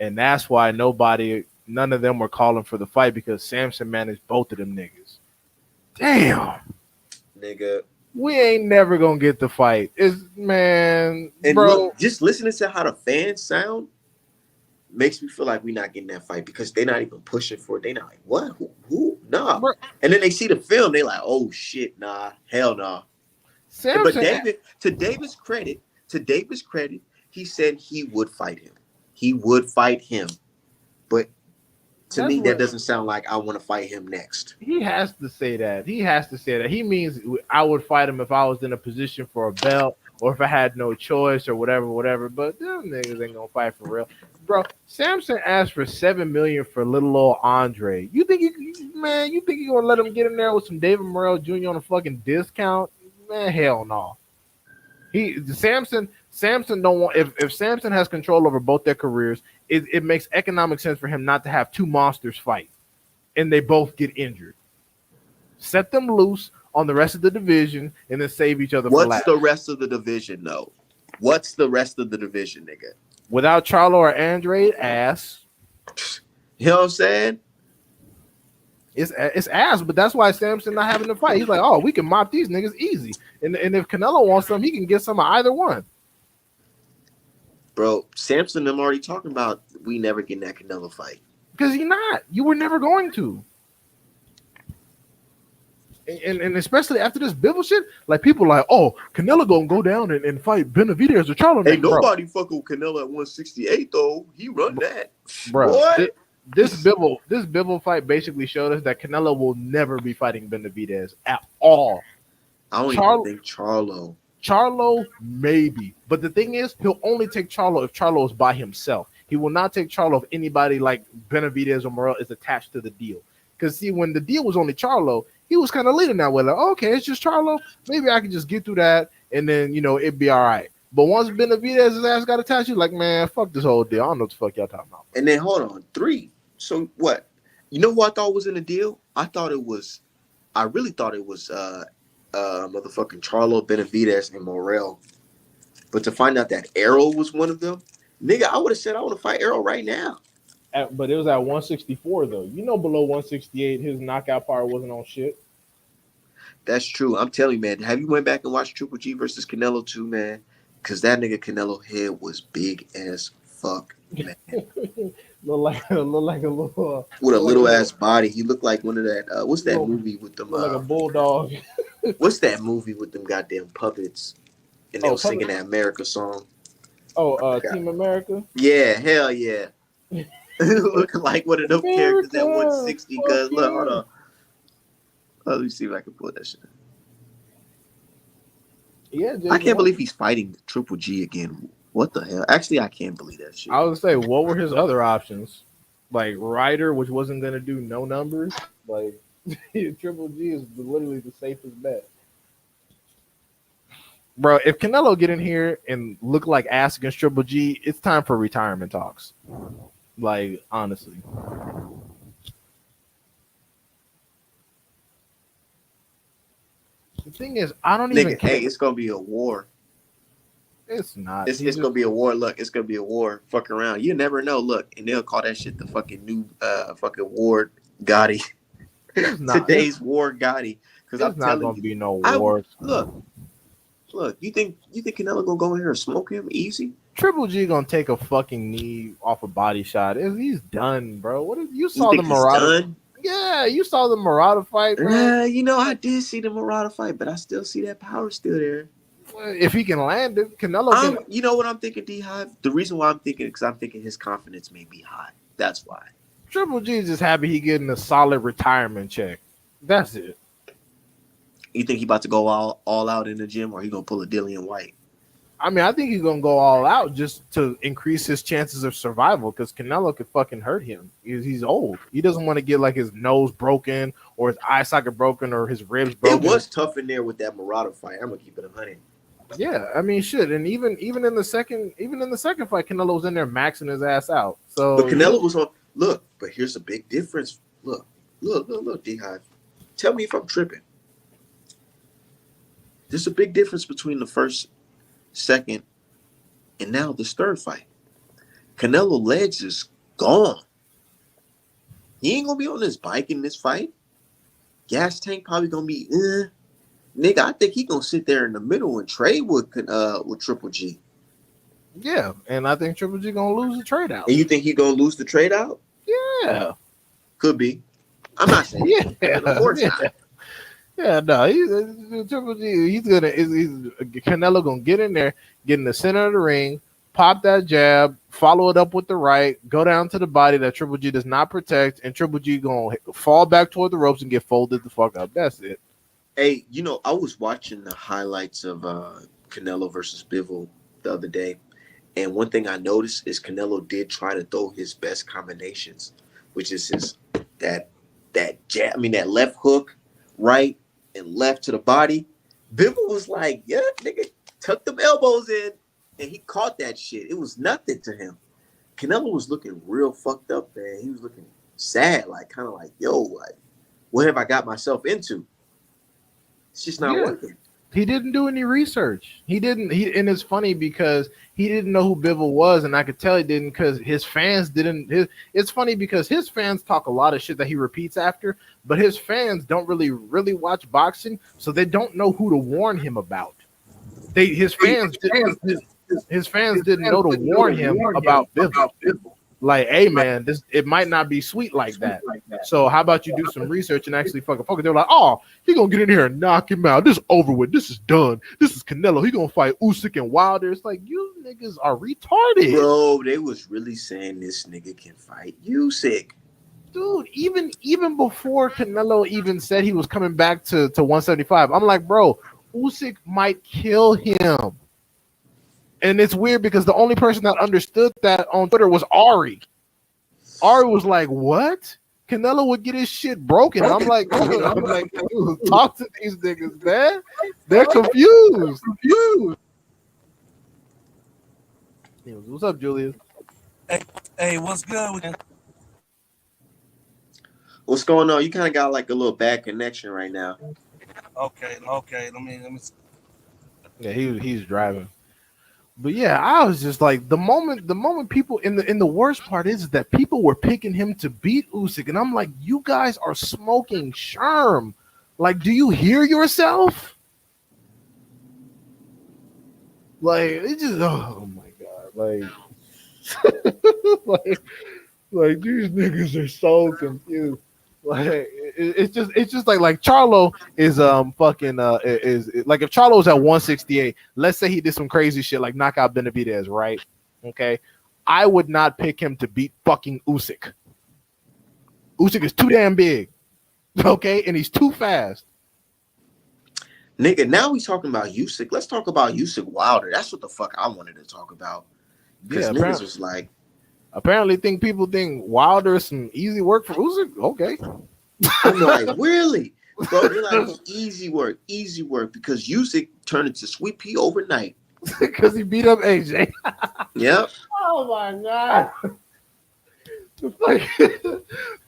and that's why none of them were calling for the fight because Samson managed both of them niggas. Damn, Nigga. we ain't never gonna get the fight. Is man, And bro. look, just listening to how the fans sound makes me feel like we're not getting that fight because they're not even pushing for it. They're not like, what? Who? Nah. Bro, And then they see the film, they like, oh shit, nah, hell nah. But Samson, To David's credit, he said he would fight him. He would fight him. But to that's me, that what doesn't sound like I want to fight him next. he has to say. That he has to say that he means I would fight him if I was in a position for a belt or if I had no choice or whatever. But them niggas ain't gonna fight for real, bro. Samson asked for $7 million for little old Andre. You think you think you gonna let him get in there with some David Morrell Jr. on a fucking discount? Man, hell no. Samson don't want if Samson has control over both their careers, it makes economic sense for him not to have two monsters fight and they both get injured. Set them loose on the rest of the division and then save each other for What's last. the rest of the division, though? What's the rest of the division, nigga? Without Charlo or Andre, ass. You know what I'm saying? It's ass, but that's why Samson not having to fight. He's like, oh, we can mop these niggas easy. And if Canelo wants some, he can get some of either one. Bro, Samson, I'm already talking about we never getting that Canelo fight. Because you're not. You were never going to. And especially after this Bivol shit, like people like, oh, Canelo gonna go down and fight Benavidez or Charlo. Ain't nobody fucking with Canelo at 168 though. He run that, bro. What? This Bivol fight basically showed us that Canelo will never be fighting Benavidez at all. I don't even think Charlo. Charlo maybe, but the thing is, he'll only take Charlo if Charlo is by himself. He will not take Charlo if anybody like Benavidez or Morrell is attached to the deal. Because see, when the deal was only Charlo, he was kind of leading that way. Like, okay, it's just Charlo. Maybe I can just get through that, and then it'd be all right. But once Benavidez's ass got attached, you're like, man, fuck this whole deal. I don't know what the fuck y'all talking about. And then hold on, 3. So what? You know who I thought was in the deal? I really thought it was motherfucking Charlo, Benavidez, and Morrell. But to find out that Errol was one of them, nigga, I would have said I want to fight Errol right now. But it was at 164 though. Below 168, his knockout power wasn't on shit. That's true. I'm telling you, man. Have you went back and watched Triple G versus Canelo too, man? Because that nigga Canelo head was big as fuck, man. look like a little with a little ass body. He looked like one of that. What's that movie with them? Like a bulldog. What's that movie with them goddamn puppets? And they were singing that America song. Team America. Yeah, hell yeah. Looking like one of them characters at 160. Cause look, hold on. Let me see if I can pull that shit. Yeah, I can't believe he's fighting Triple G again. What the hell? Actually, I can't believe that shit. I would say, what were his other options? Like Ryder, which wasn't gonna do no numbers. Like Triple G is literally the safest bet. Bro, if Canelo get in here and look like ass against Triple G, it's time for retirement talks. Like, honestly. The thing is, I don't even care. Hey, it's gonna be a war. It's not. It's gonna be a war. Look, it's gonna be a war. Fuck around. You never know. Look, and they'll call that shit the fucking new fucking War Gotti. Today's War Gotti. Because I'm not gonna be no wars. Look. You think Canelo gonna go in here and smoke him easy? Triple G gonna take a fucking knee off a body shot. He's done, bro. What if you saw the Murata? Yeah, you saw the Murata fight, bro. I did see the Murata fight, but I still see that power still there. If he can land it, Canelo. You know what I'm thinking, D-Hive? The reason why I'm thinking it because I'm thinking his confidence may be high. That's why. Triple G is just happy he getting a solid retirement check. That's it. You think he about to go all out in the gym, or he gonna pull a Dillian White? I mean, I think he's gonna go all out just to increase his chances of survival because Canelo could fucking hurt him. He's old. He doesn't want to get like his nose broken or his eye socket broken or his ribs It broken. was tough in there with that Murata fight. I'm gonna keep it 100. Yeah, I mean, shit, and even in the second fight, Canelo was in there maxing his ass out. So, But Canelo was on. Look, but here's a big difference. Look, D-Hive. Tell me if I'm tripping. There's a big difference between the first, second, and now this third fight. Canelo legs is gone. He ain't gonna be on this bike in this fight. Gas tank probably gonna be. Nigga, I think he gonna sit there in the middle and trade with Triple G. yeah, and I think Triple G gonna lose the trade out. And you think he gonna lose the trade out? Yeah, Could be. I'm not saying. yeah, Of course yeah. not. Yeah, no, Triple G. He's Canelo gonna get in there, get in the center of the ring, pop that jab, follow it up with the right, go down to the body that Triple G does not protect, and Triple G gonna fall back toward the ropes and get folded the fuck up. That's it. Hey, I was watching the highlights of Canelo versus Bivol the other day, and one thing I noticed is Canelo did try to throw his best combinations, which is that jab. I mean that left hook, right and left to the body. Bivol was like, "Yeah, nigga, tuck them elbows in," and he caught that shit. It was nothing to him. Canelo was looking real fucked up, man. He was looking sad, like kind of like, "Yo, like, what have I got myself into?" It's just not working. He didn't do any research. And it's funny because he didn't know who Bivol was, and I could tell he didn't because his fans didn't. It's funny because his fans talk a lot of shit that he repeats after, but his fans don't really watch boxing, so they don't know who to warn him about. His fans didn't know to warn him about Bivol. Like, hey man, it might not be sweet like that. So how about you do some research and actually fucking focus? They're like, oh, he gonna get in here and knock him out. This is over with. This is done. This is Canelo. He gonna fight Usyk and Wilder. It's like, you niggas are retarded, bro. They was really saying this nigga can fight Usyk, dude. Even before Canelo even said he was coming back to 175, I'm like, bro, Usyk might kill him. And it's weird because the only person that understood that on Twitter was Ari. Ari was like, what? Canelo would get his shit broken. I'm like, dude, talk to these niggas, man. They're confused. What's up, Julius? Hey, what's good with you? What's going on? You kind of got like a little bad connection right now. Okay. Let me. Yeah, he's driving. But yeah, I was just like the moment people in the worst part is that people were picking him to beat Usyk, and I'm like, you guys are smoking sherm. Like, do you hear yourself? Like, it just oh my god, like these niggas are so confused. Like it's just like Charlo is is like if Charlo was at 168, let's say he did some crazy shit like knock out Benavidez, right? Okay, I would not pick him to beat fucking Usyk. Usyk is too damn big, okay, and he's too fast. Nigga, now we talking about Usyk. Let's talk about Usyk Wilder. That's what the fuck I wanted to talk about. Because niggas was like, apparently people think Wilder is some easy work for Usyk. Okay. I'm like, really? Bro, they're like easy work because Usyk turned into Sweet Pea overnight. Because he beat up AJ. Yep. Oh my god.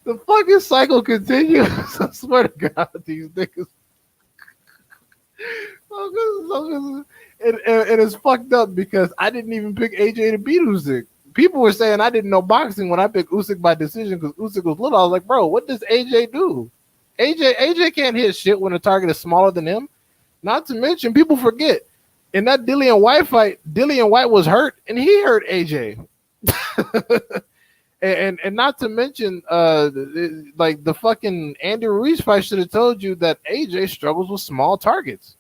The fucking cycle continues. I swear to God, these niggas. And it's fucked up because I didn't even pick AJ to beat Usyk. People were saying I didn't know boxing when I picked Usyk by decision because Usyk was little. I was like, bro, what does AJ do? AJ can't hit shit when a target is smaller than him. Not to mention, people forget in that Dillian White fight, Dillian White was hurt and he hurt AJ. and not to mention, like the fucking Andy Ruiz fight should have told you that AJ struggles with small targets,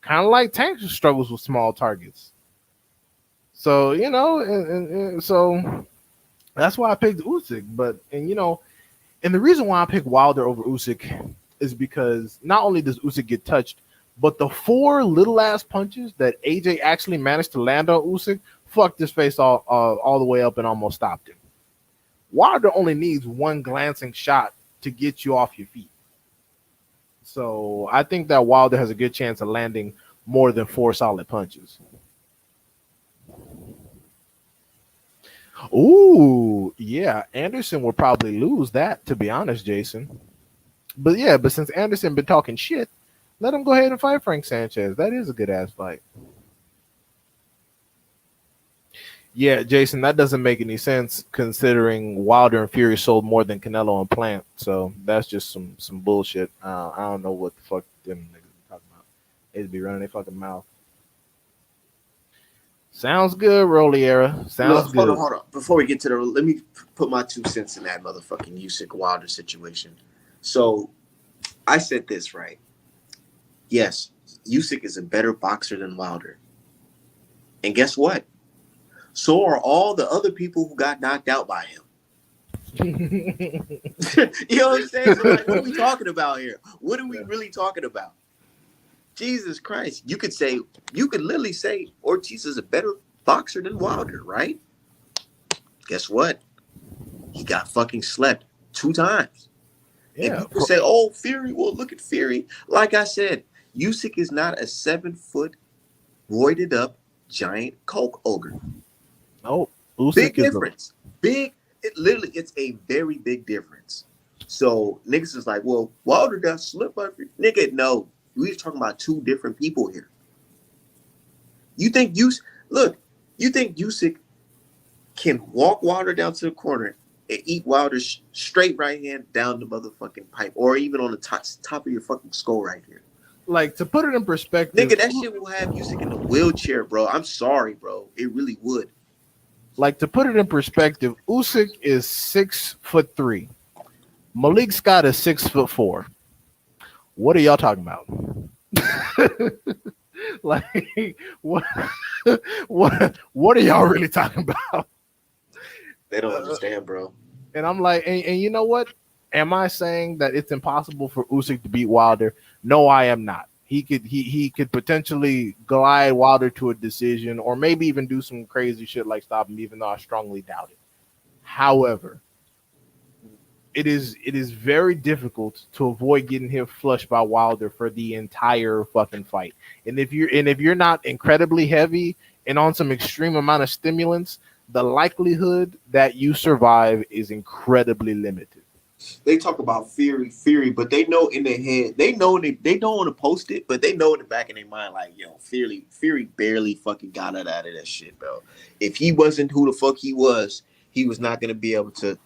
kind of like Tank struggles with small targets. So, and so that's why I picked Usyk. And the reason why I picked Wilder over Usyk is because not only does Usyk get touched, But the four little ass punches that AJ actually managed to land on Usyk fucked his face all the way up and almost stopped him. Wilder only needs one glancing shot to get you off your feet. So I think that Wilder has a good chance of landing more than four solid punches. Ooh, yeah, Anderson will probably lose that, to be honest, Jason. But yeah, but since Anderson been talking shit, let him go ahead and fight Frank Sanchez. That is a good ass fight. Yeah, Jason, that doesn't make any sense considering Wilder and Fury sold more than Canelo and Plant. So that's just some bullshit. I don't know what the fuck them niggas be talking about. They be running their fucking mouth. Sounds good, Roliera. Sounds Look, good. hold on. Before we get to let me put my 2 cents in that motherfucking Usyk Wilder situation. So I said this right. Yes, Usyk is a better boxer than Wilder, and guess what? So are all the other people who got knocked out by him. You know what I'm saying? So like, what are we talking about here? What are we really talking about? Jesus Christ. You could literally say Ortiz is a better boxer than Wilder, right? Guess what? He got fucking slept 2 times. And Yeah. people say, oh, Fury, well, look at Fury. Like I said, Usyk is not a 7-foot, roided up, giant coke ogre. No, Usyk Big is difference. It's a very big difference. So niggas is like, well, Wilder got slipped by Fury. Nigga, no. We're talking about 2 different people here. You think Usyk can walk Wilder down to the corner and eat Wilder's straight right hand down the motherfucking pipe, or even on the top of your fucking skull right here. like, to put it in perspective. Nigga, that shit will have Usyk in a wheelchair, bro. I'm sorry, bro. It really would. Like, to put it in perspective, Usyk is 6'3". Malik Scott is 6'4". What are y'all talking about? Like, what are y'all really talking about? They don't understand, bro. And I'm like, and you know what? Am I saying that it's impossible for Usyk to beat Wilder? No, I am not. He could potentially glide Wilder to a decision, or maybe even do some crazy shit like stop him, even though I strongly doubt it. However, it is very difficult to avoid getting hit flushed by Wilder for the entire fucking fight. And if you're not incredibly heavy and on some extreme amount of stimulants, the likelihood that you survive is incredibly limited. They talk about Fury, but they know in their head, they don't want to post it, but they know in the back of their mind, like, yo, Fury barely fucking got it out of that shit, bro. If he wasn't who the fuck he was not gonna be able to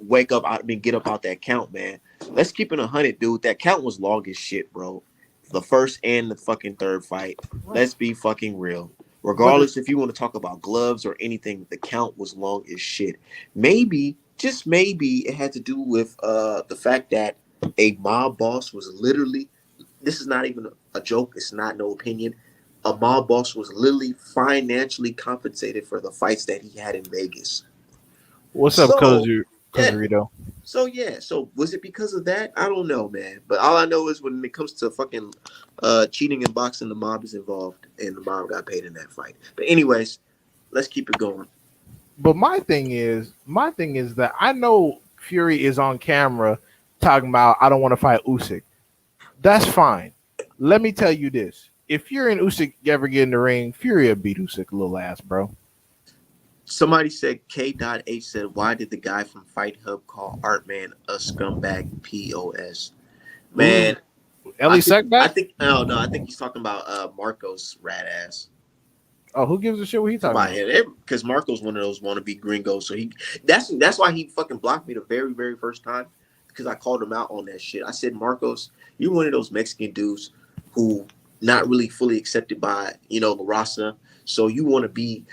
wake up out and get up out that count, man. Let's keep it 100, dude. That count was long as shit, bro. The first and the fucking third fight. Let's be fucking real. Regardless if you want to talk about gloves or anything, the count was long as shit. Maybe, just maybe, it had to do with the fact that a mob boss was literally, this is not even a joke, it's not no opinion. A mob boss was literally financially compensated for the fights that he had in Vegas. What's up, Cozarito? So was it because of that? I don't know, man. But all I know is when it comes to fucking cheating and boxing, the mob is involved, and the mob got paid in that fight. But anyways, let's keep it going. But my thing is that I know Fury is on camera talking about I don't want to fight Usyk. That's fine. Let me tell you this: if Fury and Usyk ever get in the ring, Fury will beat Usyk a little ass, bro. Somebody said K.H said, why did the guy from Fight Hub call Artman a scumbag POS? Man, Ellie Sackback? I think he's talking about Marcos rat ass. Oh, who gives a shit what he talking about? Because Marco's one of those wannabe gringos. So that's why he fucking blocked me the very, very first time, because I called him out on that shit. I said, Marcos, you're one of those Mexican dudes who not really fully accepted by, La Raza. So you want to be,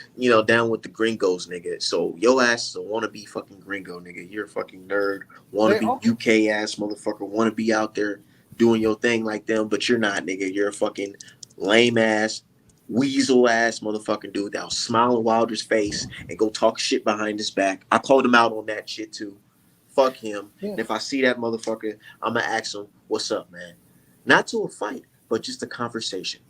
down with the gringos, nigga. So your ass is a wannabe fucking gringo, nigga. You're a fucking nerd. Wannabe UK ass motherfucker. Want to be out there doing your thing like them, but you're not, nigga. You're a fucking lame ass, weasel ass motherfucking dude that'll smile in Wilder's face and go talk shit behind his back. I called him out on that shit too. Fuck him. Yeah. And if I see that motherfucker, I'm going to ask him, what's up, man? Not to a fight, but just a conversation.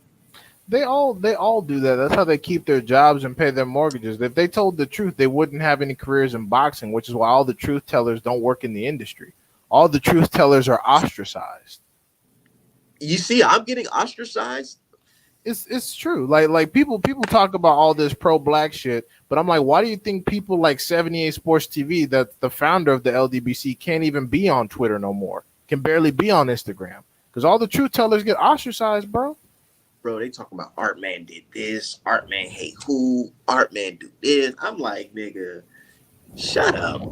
They all do that. That's how they keep their jobs and pay their mortgages. If they told the truth, they wouldn't have any careers in boxing, which is why all the truth tellers don't work in the industry. All the truth tellers are ostracized. You see, I'm getting ostracized. It's true. Like people talk about all this pro black shit, but I'm like, why do you think people like 78 Sports TV, that the founder of the LDBC, can't even be on Twitter no more? Can barely be on Instagram because all the truth tellers get ostracized, bro. Bro, they talking about Artman did this, Artman hate who, Artman do this. I'm like, nigga, shut up.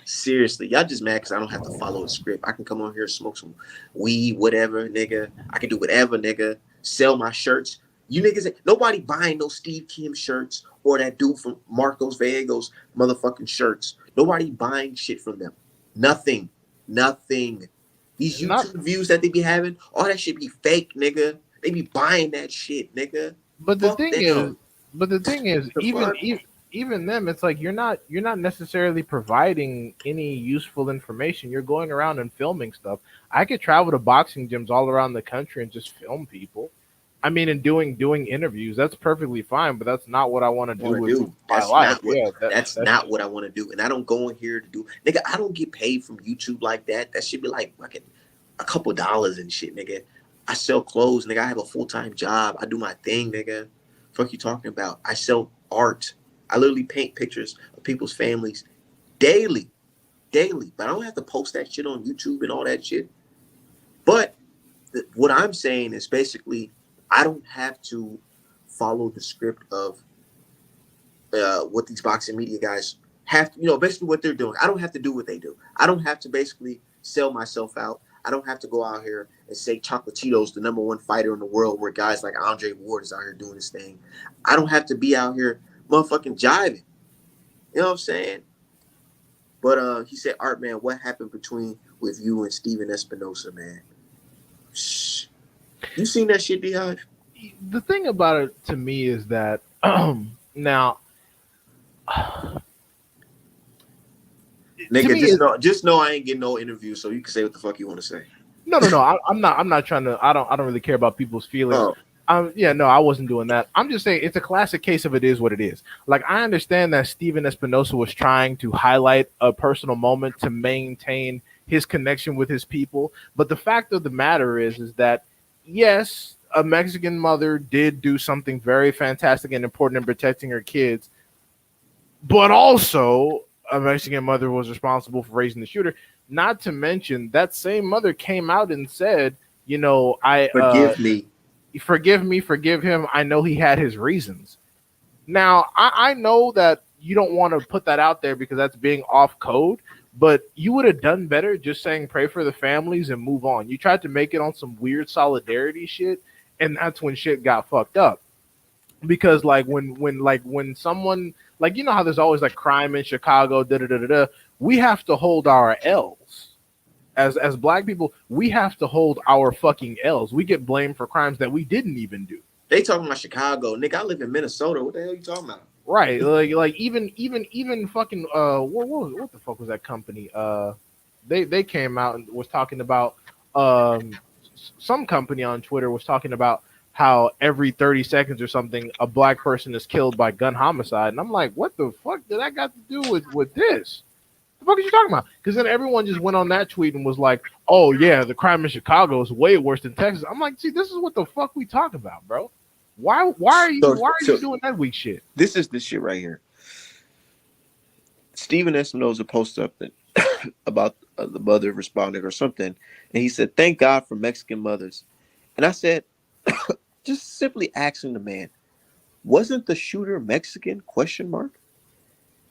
Seriously, y'all just mad because I don't have to follow a script. I can come on here, smoke some weed, whatever, nigga. I can do whatever, nigga. Sell my shirts. You niggas, nobody buying no Steve Kim shirts or that dude from Marcos Vagos motherfucking shirts. Nobody buying shit from them. Nothing. Nothing. These Not, YouTube views that they be having, all that shit be fake, nigga. They be buying that shit, nigga. but the Fuck thing them. is, The even fuck? even them, it's like you're not necessarily providing any useful information. You're going around and filming stuff. I could travel to boxing gyms all around the country and just film people. I mean, and doing interviews, that's perfectly fine, but that's not what I want to do Want to with do. my That's life. not what. Yeah, That's that's not what I want to do. And I don't go in here to do, nigga. I don't get paid from YouTube like that. That should be like fucking a couple dollars and shit, nigga. I sell clothes, nigga. I have a full-time job. I do my thing, nigga. Fuck you talking about? I sell art. I literally paint pictures of people's families daily, daily. But I don't have to post that shit on YouTube and all that shit. But what I'm saying is basically, I don't have to follow the script of what these boxing media guys have to, basically what they're doing. I don't have to do what they do. I don't have to basically sell myself out. I don't have to go out here and say Chocolatito's the number one fighter in the world, where guys like Andre Ward is out here doing his thing. I don't have to be out here motherfucking jiving. You know what I'm saying? But he said, Art, man, what happened with you and Steven Espinosa, man? Shh. You seen that shit, D-Hive? the thing about it to me is that now to Nigga, me just know I ain't getting no interview, so you can say what the fuck you want to say. no. I'm not trying to. I don't really care about people's feelings. Oh, Yeah, no, I wasn't doing that. I'm just saying it's a classic case of it is what it is. Like, I understand that Steven Espinosa was trying to highlight a personal moment to maintain his connection with his people, but the fact of the matter is that yes, a Mexican mother did do something very fantastic and important in protecting her kids, but also a Mexican mother was responsible for raising the shooter. Not to mention that same mother came out and said, I forgive me. forgive me, forgive him. I know he had his reasons. Now, I know that you don't want to put that out there because that's being off code, but you would have done better just saying pray for the families and move on. You tried to make it on some weird solidarity shit, and that's when shit got fucked up. Because when someone, like, how there's always like crime in Chicago, da da da da da, we have to hold our L's. As black people, we have to hold our fucking L's. We get blamed for crimes that we didn't even do. They talking about Chicago, nigga. I live in Minnesota. What the hell you talking about? Right. Like even fucking what the fuck was that company? They came out and was talking about some company on Twitter was talking about how every 30 seconds or something a black person is killed by gun homicide. And I'm like, what the fuck did that got to do with this? The fuck are you talking about? Because then everyone just went on that tweet and was like, "Oh yeah, the crime in Chicago is way worse than Texas." I'm like, "See, this is what the fuck we talk about, bro. Why are you doing that weak shit?" This is the shit right here. Steven Espinosa posted up about the mother responding or something, and he said, "Thank God for Mexican mothers." And I said, just simply asking the man, "Wasn't the shooter Mexican?" Question mark.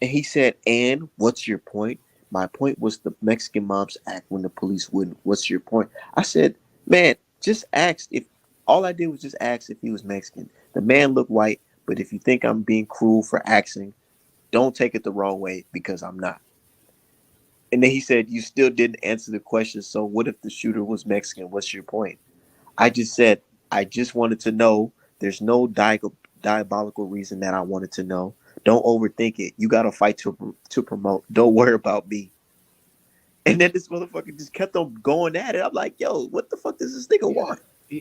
And he said, "And what's your point?" My point was the Mexican moms act when the police wouldn't. What's your point? I said, man, just asked if all I did was just ask if he was Mexican. The man looked white, but if you think I'm being cruel for asking, don't take it the wrong way because I'm not. And then he said, you still didn't answer the question. So what if the shooter was Mexican? What's your point? I just said, I just wanted to know. There's no diabolical reason that I wanted to know. Don't overthink it. You got to fight to promote. Don't worry about me. And then this motherfucker just kept on going at it. I'm like, yo, what the fuck does this nigga want?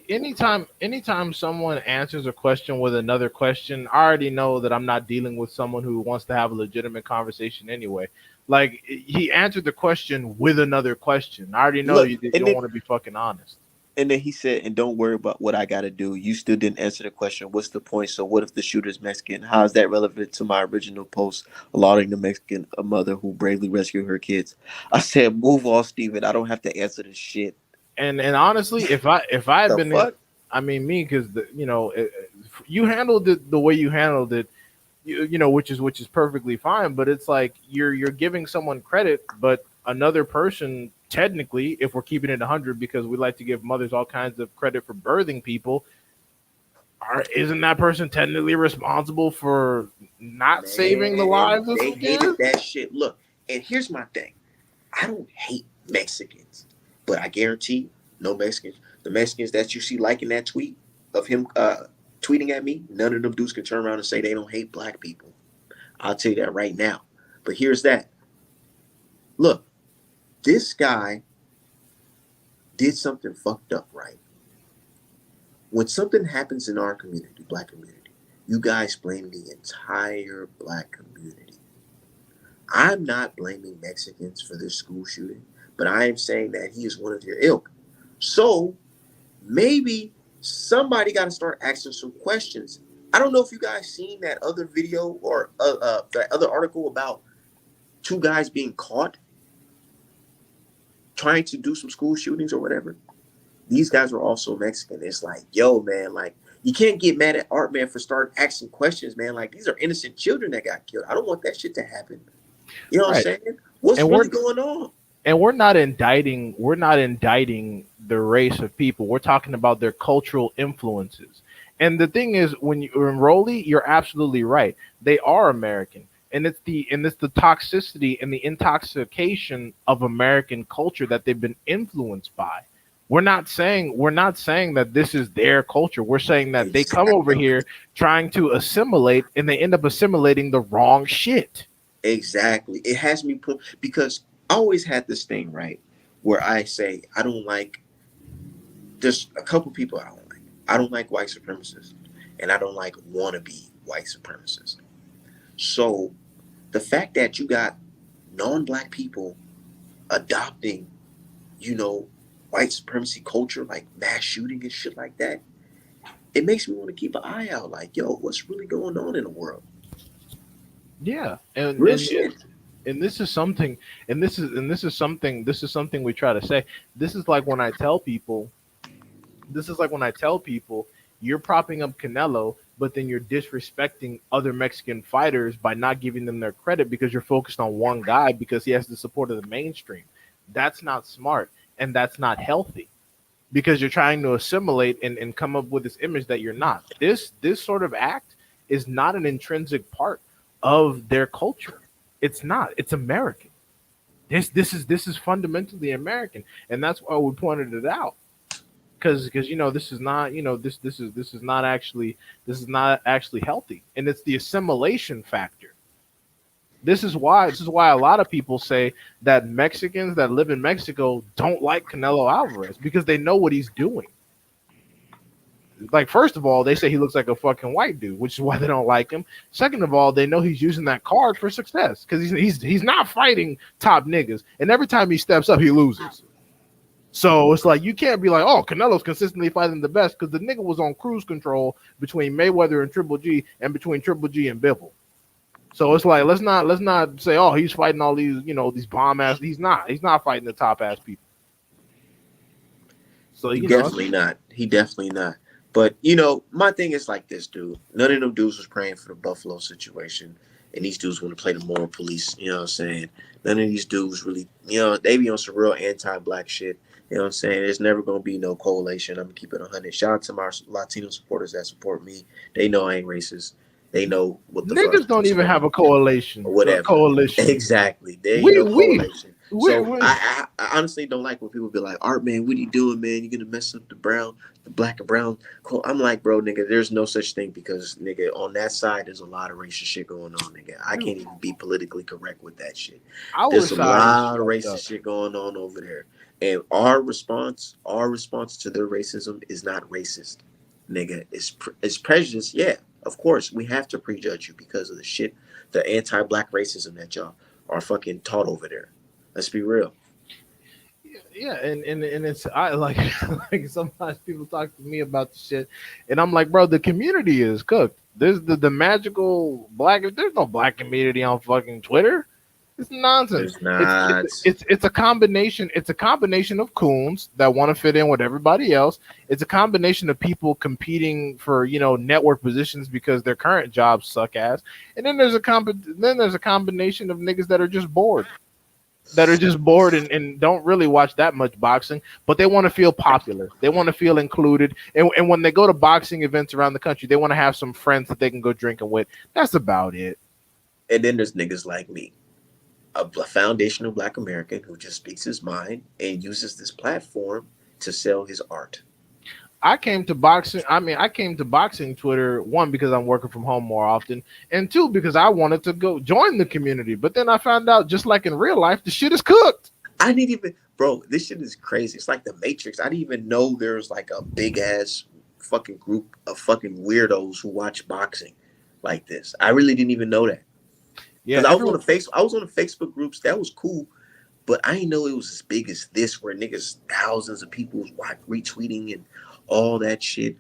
anytime someone answers a question with another question, I already know that I'm not dealing with someone who wants to have a legitimate conversation anyway. Like he answered the question with another question. I already know Look, you and don't then want to be fucking honest. he said, and don't worry about what I got to do. You still didn't answer the question. What's the point? So what if the shooter's Mexican? How is that relevant to my original post lauding the Mexican a mother who bravely rescued her kids? I said, move on, Steven. I don't have to answer this shit. And honestly, if I had The been in, fuck? I mean me because you handled it the way you handled it, which is perfectly fine. But it's like you're giving someone credit, but another person technically, if we're keeping it 100, because we like to give mothers all kinds of credit for birthing people, isn't that person technically responsible for not saving the Man, lives of they some hated kids? that shit. Look, and here's my thing. I don't hate Mexicans, but I guarantee no Mexicans. The Mexicans that you see liking that tweet of him tweeting at me, none of them dudes can turn around and say they don't hate black people. I'll tell you that right now. But here's that. Look, this guy did something fucked up, right? When something happens in our community, black community, you guys blame the entire black community. I'm not blaming Mexicans for this school shooting, but I am saying that he is one of your ilk. So maybe somebody got to start asking some questions. I don't know if you guys seen that other video or that other article about two guys being caught trying to do some school shootings or whatever. These guys were also Mexican. It's like, yo, man, like you can't get mad at Artman for starting asking questions, man. Like these are innocent children that got killed. I don't want that shit to happen. You know what I'm Right. saying? What's And we're really going on? we're not indicting the race of people. We're talking about their cultural influences. And the thing is, when you enrollee, you're absolutely right. They are American. And it's the toxicity and the intoxication of American culture that they've been influenced by. We're not saying that this is their culture. We're saying that they come over Exactly. here trying to assimilate and they end up assimilating the wrong shit. Exactly. It has me put because I always had this thing, right? Where I say I don't like there's a couple people I don't like. I don't like white supremacists and I don't like wannabe white supremacists. So the fact that you got non-black people adopting, you know, white supremacy culture like mass shooting and shit like that, it makes me want to keep an eye out like, yo, what's really going on in the world? Yeah, and Real and shit. and this is something, and this is something we try to say. This is like when I tell people, this is like when I tell people, you're propping up Canelo, but then you're disrespecting other Mexican fighters by not giving them their credit because you're focused on one guy because he has the support of the mainstream. That's not smart, and that's not healthy because you're trying to assimilate and come up with this image that you're not. This sort of act is not an intrinsic part of their culture. It's not. It's American. This is fundamentally American, and that's why we pointed it out. Because this is not this is not actually healthy, and it's the assimilation factor. This is why a lot of people say that Mexicans that live in Mexico don't like Canelo Alvarez because they know what he's doing. Like, first of all, they say he looks like a fucking white dude, which is why they don't like him. Second of all, they know he's using that card for success because he's not fighting top niggas, and every time he steps up, he loses. So it's like you can't be like, oh, Canelo's consistently fighting the best because the nigga was on cruise control between Mayweather and Triple G and between Triple G and Bivol. So it's like let's not say, oh, he's fighting all these bomb ass. He's not fighting the top ass people. So He definitely not. He definitely not. But my thing is like this, dude. None of them dudes was praying for the Buffalo situation, and these dudes want to play the moral police. You know what I'm saying? None of these dudes really, they be on some real anti-black shit. You know what I'm saying? There's never gonna be no correlation. I'm gonna keep it 100. Shout out to my Latino supporters that support me. They know I ain't racist. They know what the fuck niggas don't is even going have on a coalition. or A whatever. coalition. Exactly. There ain't We no we correlation. we So we I honestly don't like when people be like, Art man, what are you doing, man? You're gonna mess up the brown the black and brown. Cool. I'm like, bro, nigga, there's no such thing because, nigga, on that side, there's a lot of racist shit going on, nigga. I Dude, can't even be politically correct with that shit. our There's a side is lot of fucked up. racist shit going on over there. And our response to their racism is not racist, nigga. It's prejudice. Yeah, of course, we have to prejudge you because of the shit, the anti-black racism that y'all are fucking taught over there. Let's be real. Yeah, and it's I like like sometimes people talk to me about the shit, and I'm like, bro, the community is cooked. There's the magical black. There's no black community on fucking Twitter. It's nonsense. There's not. It's a combination. It's a combination of coons that want to fit in with everybody else. It's a combination of people competing for network positions because their current jobs suck ass. And then there's a combination of niggas that are just bored. That are just bored and don't really watch that much boxing, but they want to feel popular. They want to feel included. And when they go to boxing events around the country, they want to have some friends that they can go drinking with. That's about it. And then there's niggas like me, a foundational black American who just speaks his mind and uses this platform to sell his art. I came to boxing. I mean, I came to boxing Twitter, one, because I'm working from home more often, and two, because I wanted to go join the community. But then I found out, just like in real life, the shit is cooked. I didn't even, bro, this shit is crazy. It's like the Matrix. I didn't even know there's like a big ass fucking group of fucking weirdos who watch boxing like this. I really didn't even know that. Yeah, Because I was on the Facebook groups. That was cool. But I didn't know it was as big as this, where niggas, thousands of people was retweeting and all that shit.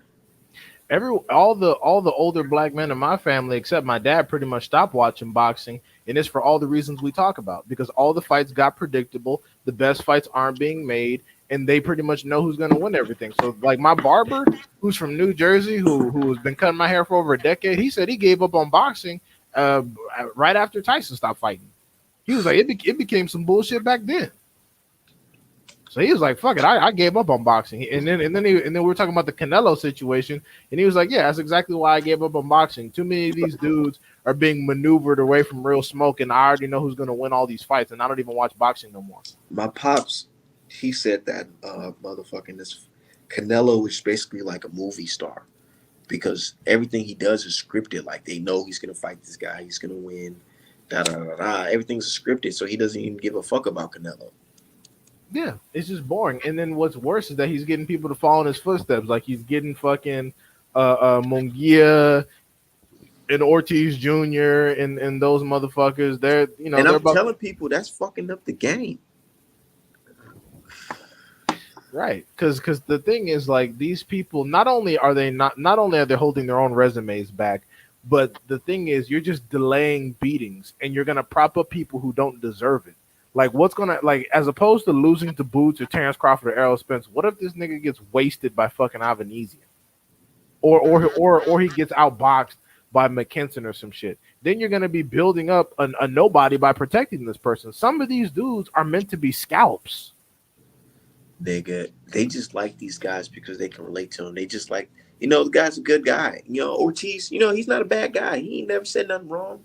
all the older black men in my family, except my dad, pretty much stopped watching boxing, and it's for all the reasons we talk about. Because all the fights got predictable, the best fights aren't being made, and they pretty much know who's going to win everything. So, like my barber, who's from New Jersey, who's been cutting my hair for over a decade, he said he gave up on boxing uh, right after Tyson stopped fighting. He was like, it became some bullshit back then. So he was like, "Fuck it, I gave up on boxing." And then we were talking about the Canelo situation, and he was like, "Yeah, that's exactly why I gave up on boxing. Too many of these dudes are being maneuvered away from real smoke, and I already know who's gonna win all these fights, and I don't even watch boxing no more." My pops, he said that motherfucking this Canelo is basically like a movie star because everything he does is scripted. Like they know he's gonna fight this guy, he's gonna win. Da da da da. Everything's scripted, so he doesn't even give a fuck about Canelo. Yeah, it's just boring. And then what's worse is that he's getting people to follow in his footsteps. Like he's getting fucking Munguia and Ortiz Jr. and those motherfuckers. They're And they're I'm about telling people that's fucking up the game. right because the thing is like these people not only are they holding their own resumes back, but the thing is you're just delaying beatings and you're gonna prop up people who don't deserve it. Like what's gonna like as opposed to losing to Boots or Terrence Crawford or Errol Spence, what if this nigga gets wasted by fucking Avanesian? Or he gets outboxed by McKinson or some shit. Then you're gonna be building up a nobody by protecting this person. Some of these dudes are meant to be scalps. Nigga, they just like these guys because they can relate to them. They just like, the guy's a good guy. Ortiz, he's not a bad guy. He ain't never said nothing wrong.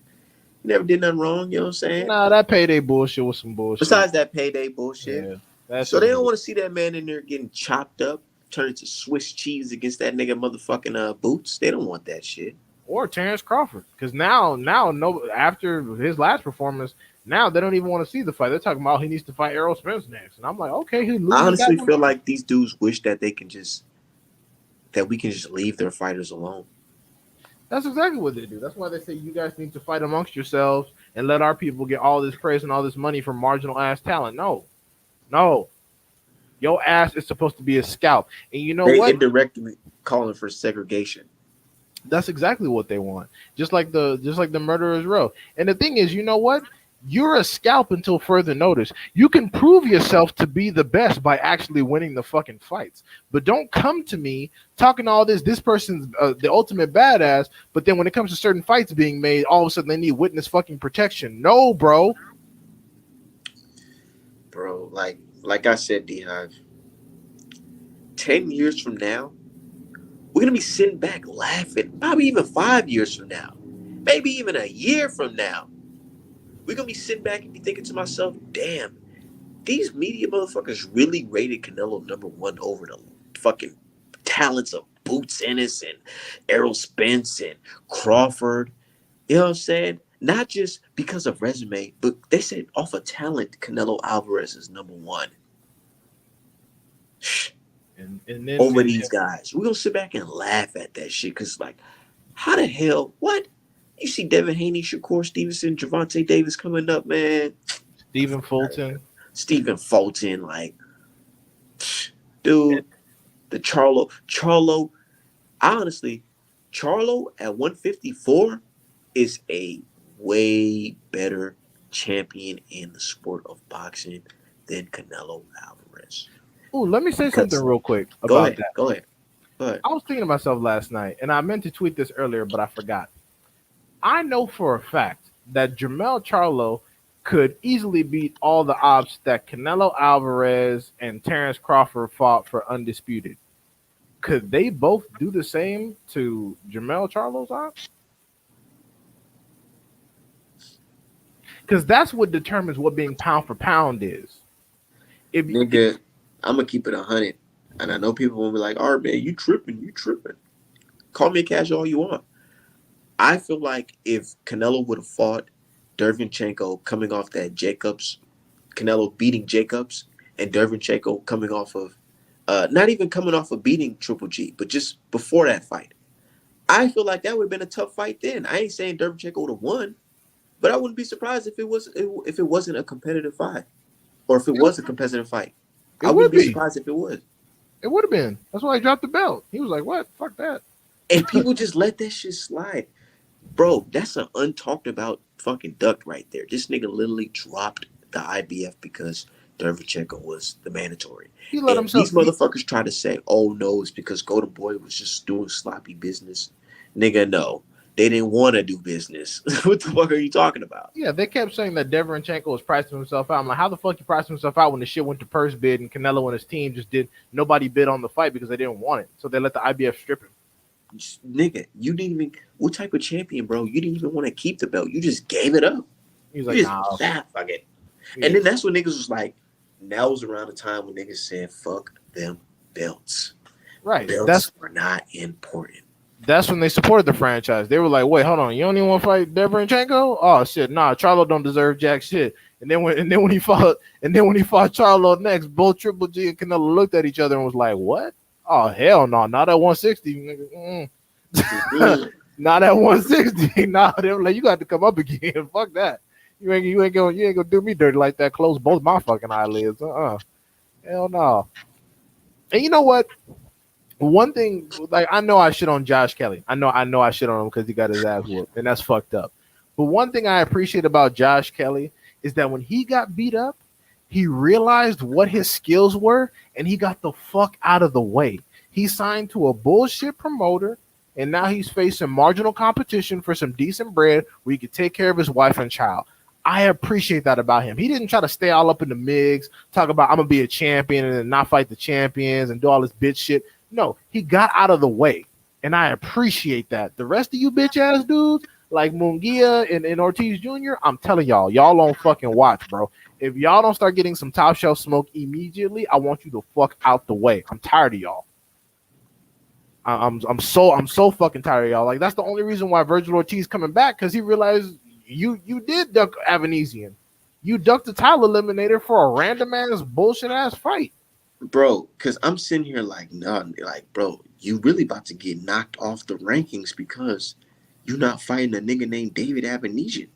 He never did nothing wrong, you know what I'm saying? Nah, that payday bullshit was some bullshit. Besides that payday bullshit. Yeah, that's So they don't want to see that man in there getting chopped up, turn into Swiss cheese against that nigga motherfucking Boots. They don't want that shit. or Terrence Crawford. Because now no after his last performance, now they don't even want to see the fight. They're talking about he needs to fight Errol Spence next. And I'm like, okay, he loses. I honestly that one. feel like these dudes wish that we can just leave their fighters alone. That's exactly what they do. That's why they say you guys need to fight amongst yourselves and let our people get all this praise and all this money from marginal ass talent. No. Your ass is supposed to be a scalp. And you know They what? indirectly calling for segregation. That's exactly what they want. Just like the murderer's row. And the thing is, you know what? You're a scalp until further notice. You can prove yourself to be the best by actually winning the fucking fights. But don't come to me talking all this person's the ultimate badass, but then when it comes to certain fights being made, all of a sudden they need witness fucking protection. No, bro. Bro, like I said, D-Hive, 10 years from now, we're going to be sitting back laughing. Probably even 5 years from now. Maybe even a year from now. We're going to be sitting back and be thinking to myself, damn, these media motherfuckers really rated Canelo number one over the fucking talents of Boots Ennis and Errol Spence and Crawford. You know what I'm saying? Not just because of resume, but they said off of talent, Canelo Alvarez is number one And then over these guys. We're gonna sit back and laugh at that shit because like, how the hell? What? You see Devin Haney, Shakur Stevenson, Javante Davis coming up, man. Stephen Fulton. Stephen Fulton, like, dude, the Charlo. Honestly, Charlo at 154 is a way better champion in the sport of boxing than Canelo Alvarez. Oh, let me say something Because real quick go about ahead, that. go ahead, go ahead. I was thinking to myself last night, and I meant to tweet this earlier, but I forgot. I know for a fact that Jermell Charlo could easily beat all the odds that Canelo Alvarez and Terrence Crawford fought for undisputed. Could they both do the same to Jermell Charlo's odds? Because that's what determines what being pound for pound is. If Nigga, I'm gonna keep it 100, and I know people will be like, "All right, man, you tripping, you tripping." Call me a casual all you want. I feel like if Canelo would have fought Derevyanchenko coming off that Jacobs, Canelo beating Jacobs, and Derevyanchenko coming off of, not even coming off of beating Triple G, but just before that fight, I feel like that would have been a tough fight then. I ain't saying Derevyanchenko would have won, but I wouldn't be surprised if it wasn't a competitive fight, or if it was a competitive fight. it I would wouldn't be be, surprised if it was. it would have been. That's why he dropped the belt. He was like, "What? Fuck that." And people just let that shit slide. Bro, that's an untalked about fucking duck right there. This nigga literally dropped the IBF because Derevyanchenko was the mandatory. He let And himself. these motherfuckers try to say, oh no, it's because Golden Boy was just doing sloppy business. Nigga, no. They didn't want to do business. What the fuck are you talking about? Yeah, they kept saying that Derevyanchenko was pricing himself out. I'm like, how the fuck you pricing himself out when the shit went to purse bid and Canelo and his team just did nobody bid on the fight because they didn't want it, so they let the IBF strip him. Nigga, you didn't even, what type of champion, bro? You didn't even want to keep the belt. You just gave it up. He's You like, just, nah. fuck it. And then that's when niggas was like, now was around the time when niggas said, fuck them belts. Right. Belts are not important. That's when they supported the franchise. They were like, wait, hold on, you don't even want to fight Derevyanchenko? Oh shit, nah, Charlo don't deserve jack shit. And then when he fought Charlo next, both Triple G and Canelo looked at each other and was like, what? Oh hell no, not at 160. Not at 160. Nah, they were like, you got to come up again. Fuck that. You ain't gonna do me dirty like that. Close both my fucking eyelids. Hell no. And you know what? One thing, like I know I shit on Josh Kelly. I know I shit on him because he got his ass whooped, and that's fucked up. But one thing I appreciate about Josh Kelly is that when he got beat up, he realized what his skills were, and he got the fuck out of the way. He signed to a bullshit promoter, and now he's facing marginal competition for some decent bread where he could take care of his wife and child. I appreciate that about him. He didn't try to stay all up in the mix, talk about I'm gonna be a champion and then not fight the champions and do all this bitch shit. No, he got out of the way, and I appreciate that. The rest of you bitch ass dudes like Munguia and Ortiz Jr., I'm telling y'all don't fucking watch, bro. If y'all don't start getting some top shelf smoke immediately, I want you to fuck out the way. I'm tired of y'all. I'm so fucking tired of y'all. Like that's the only reason why Virgil Ortiz coming back because he realized you did duck Avanesian. You ducked the title eliminator for a random ass bullshit ass fight. Bro, because I'm sitting here like, nah, like, bro, you really about to get knocked off the rankings because you're not fighting a nigga named David Abenesian.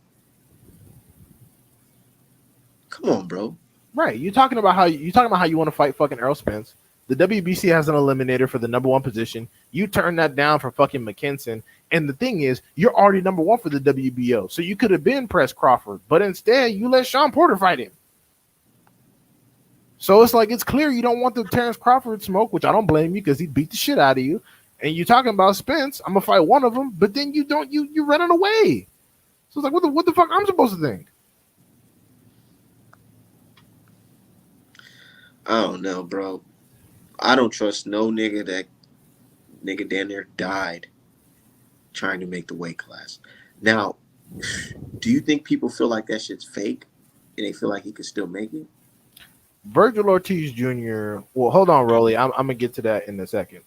Come on, bro. Right. You're talking about how you want to fight fucking Errol Spence. The WBC has an eliminator for the number one position. You turn that down for fucking McKinson. And the thing is, you're already number one for the WBO. So you could have been Press Crawford, but instead you let Sean Porter fight him. So it's like it's clear you don't want the Terrence Crawford smoke, which I don't blame you because he beat the shit out of you. And you're talking about Spence, I'm gonna fight one of them, but then you're running away. So it's like what the fuck I'm supposed to think? I don't know, bro. I don't trust no nigga that nigga down there died trying to make the weight class. Now, do you think people feel like that shit's fake and they feel like he could still make it? Virgil Ortiz Jr. Well, hold on, Rolly. I'm gonna get to that in a second.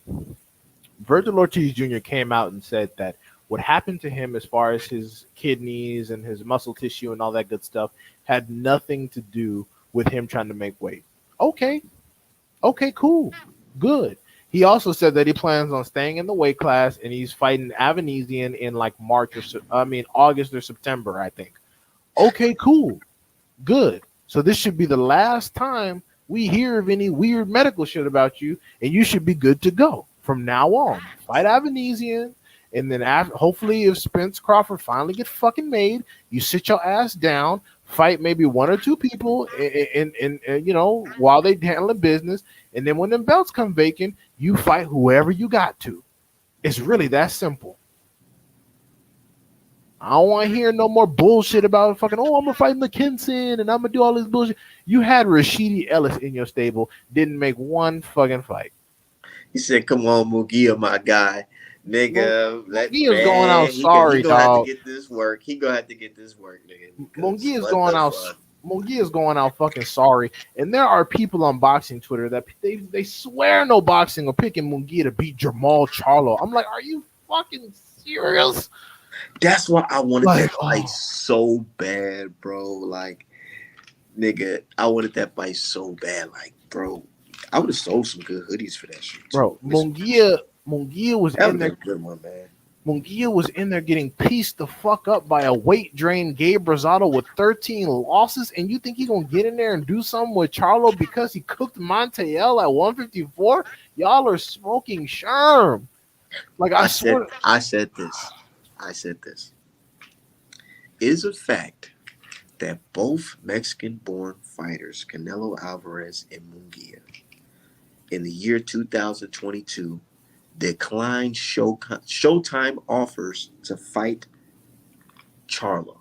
Virgil Ortiz Jr. came out and said that what happened to him as far as his kidneys and his muscle tissue and all that good stuff had nothing to do with him trying to make weight. Okay, okay, cool, good. He also said that he plans on staying in the weight class and he's fighting Avanesian in like March or August or September, I think. Okay, cool, good. So this should be the last time we hear of any weird medical shit about you, and you should be good to go from now on. Fight Avanesian, and then after, hopefully, if Spence Crawford finally get fucking made, you sit your ass down, fight maybe one or two people, while they handling business, and then when them belts come vacant, you fight whoever you got to. It's really that simple. I don't want to hear no more bullshit about fucking, oh, I'm going to fight McKinson and I'm going to do all this bullshit. You had Rashidi Ellis in your stable, didn't make one fucking fight. He said, "Come on, Mugia, my guy, nigga. Munguia's going out sorry, he gonna dog. have to get this work. He gonna have to get this work, nigga. Munguia's going out. Munguia's going out fucking sorry. And there are people on boxing Twitter that they swear no boxing are picking Munguia to beat Jamal Charlo. I'm like, are you fucking serious? That's why I wanted that fight so bad, bro. Like, nigga, I wanted that fight so bad. Like, bro, I would have sold some good hoodies for that shit, bro. Munguia was in there. Good one, man. Munguia was in there getting pieced the fuck up by a weight drained Gabe Rosado with 13 losses, and you think he gonna get in there and do something with Charlo because he cooked Montiel at 154? Y'all are smoking sherm. Like I said this. It is a fact that both Mexican-born fighters, Canelo Alvarez and Munguia, in the year 2022, declined Showtime offers to fight Charlo.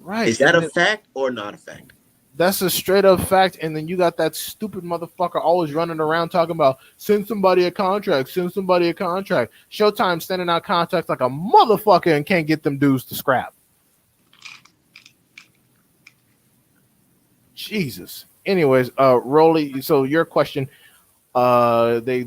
Right. Is that a fact or not a fact? That's a straight up fact. And then you got that stupid motherfucker always running around talking about send somebody a contract, send somebody a contract. Showtime sending out contracts like a motherfucker and can't get them dudes to scrap. Jesus. Anyways, Rolly, so your question, they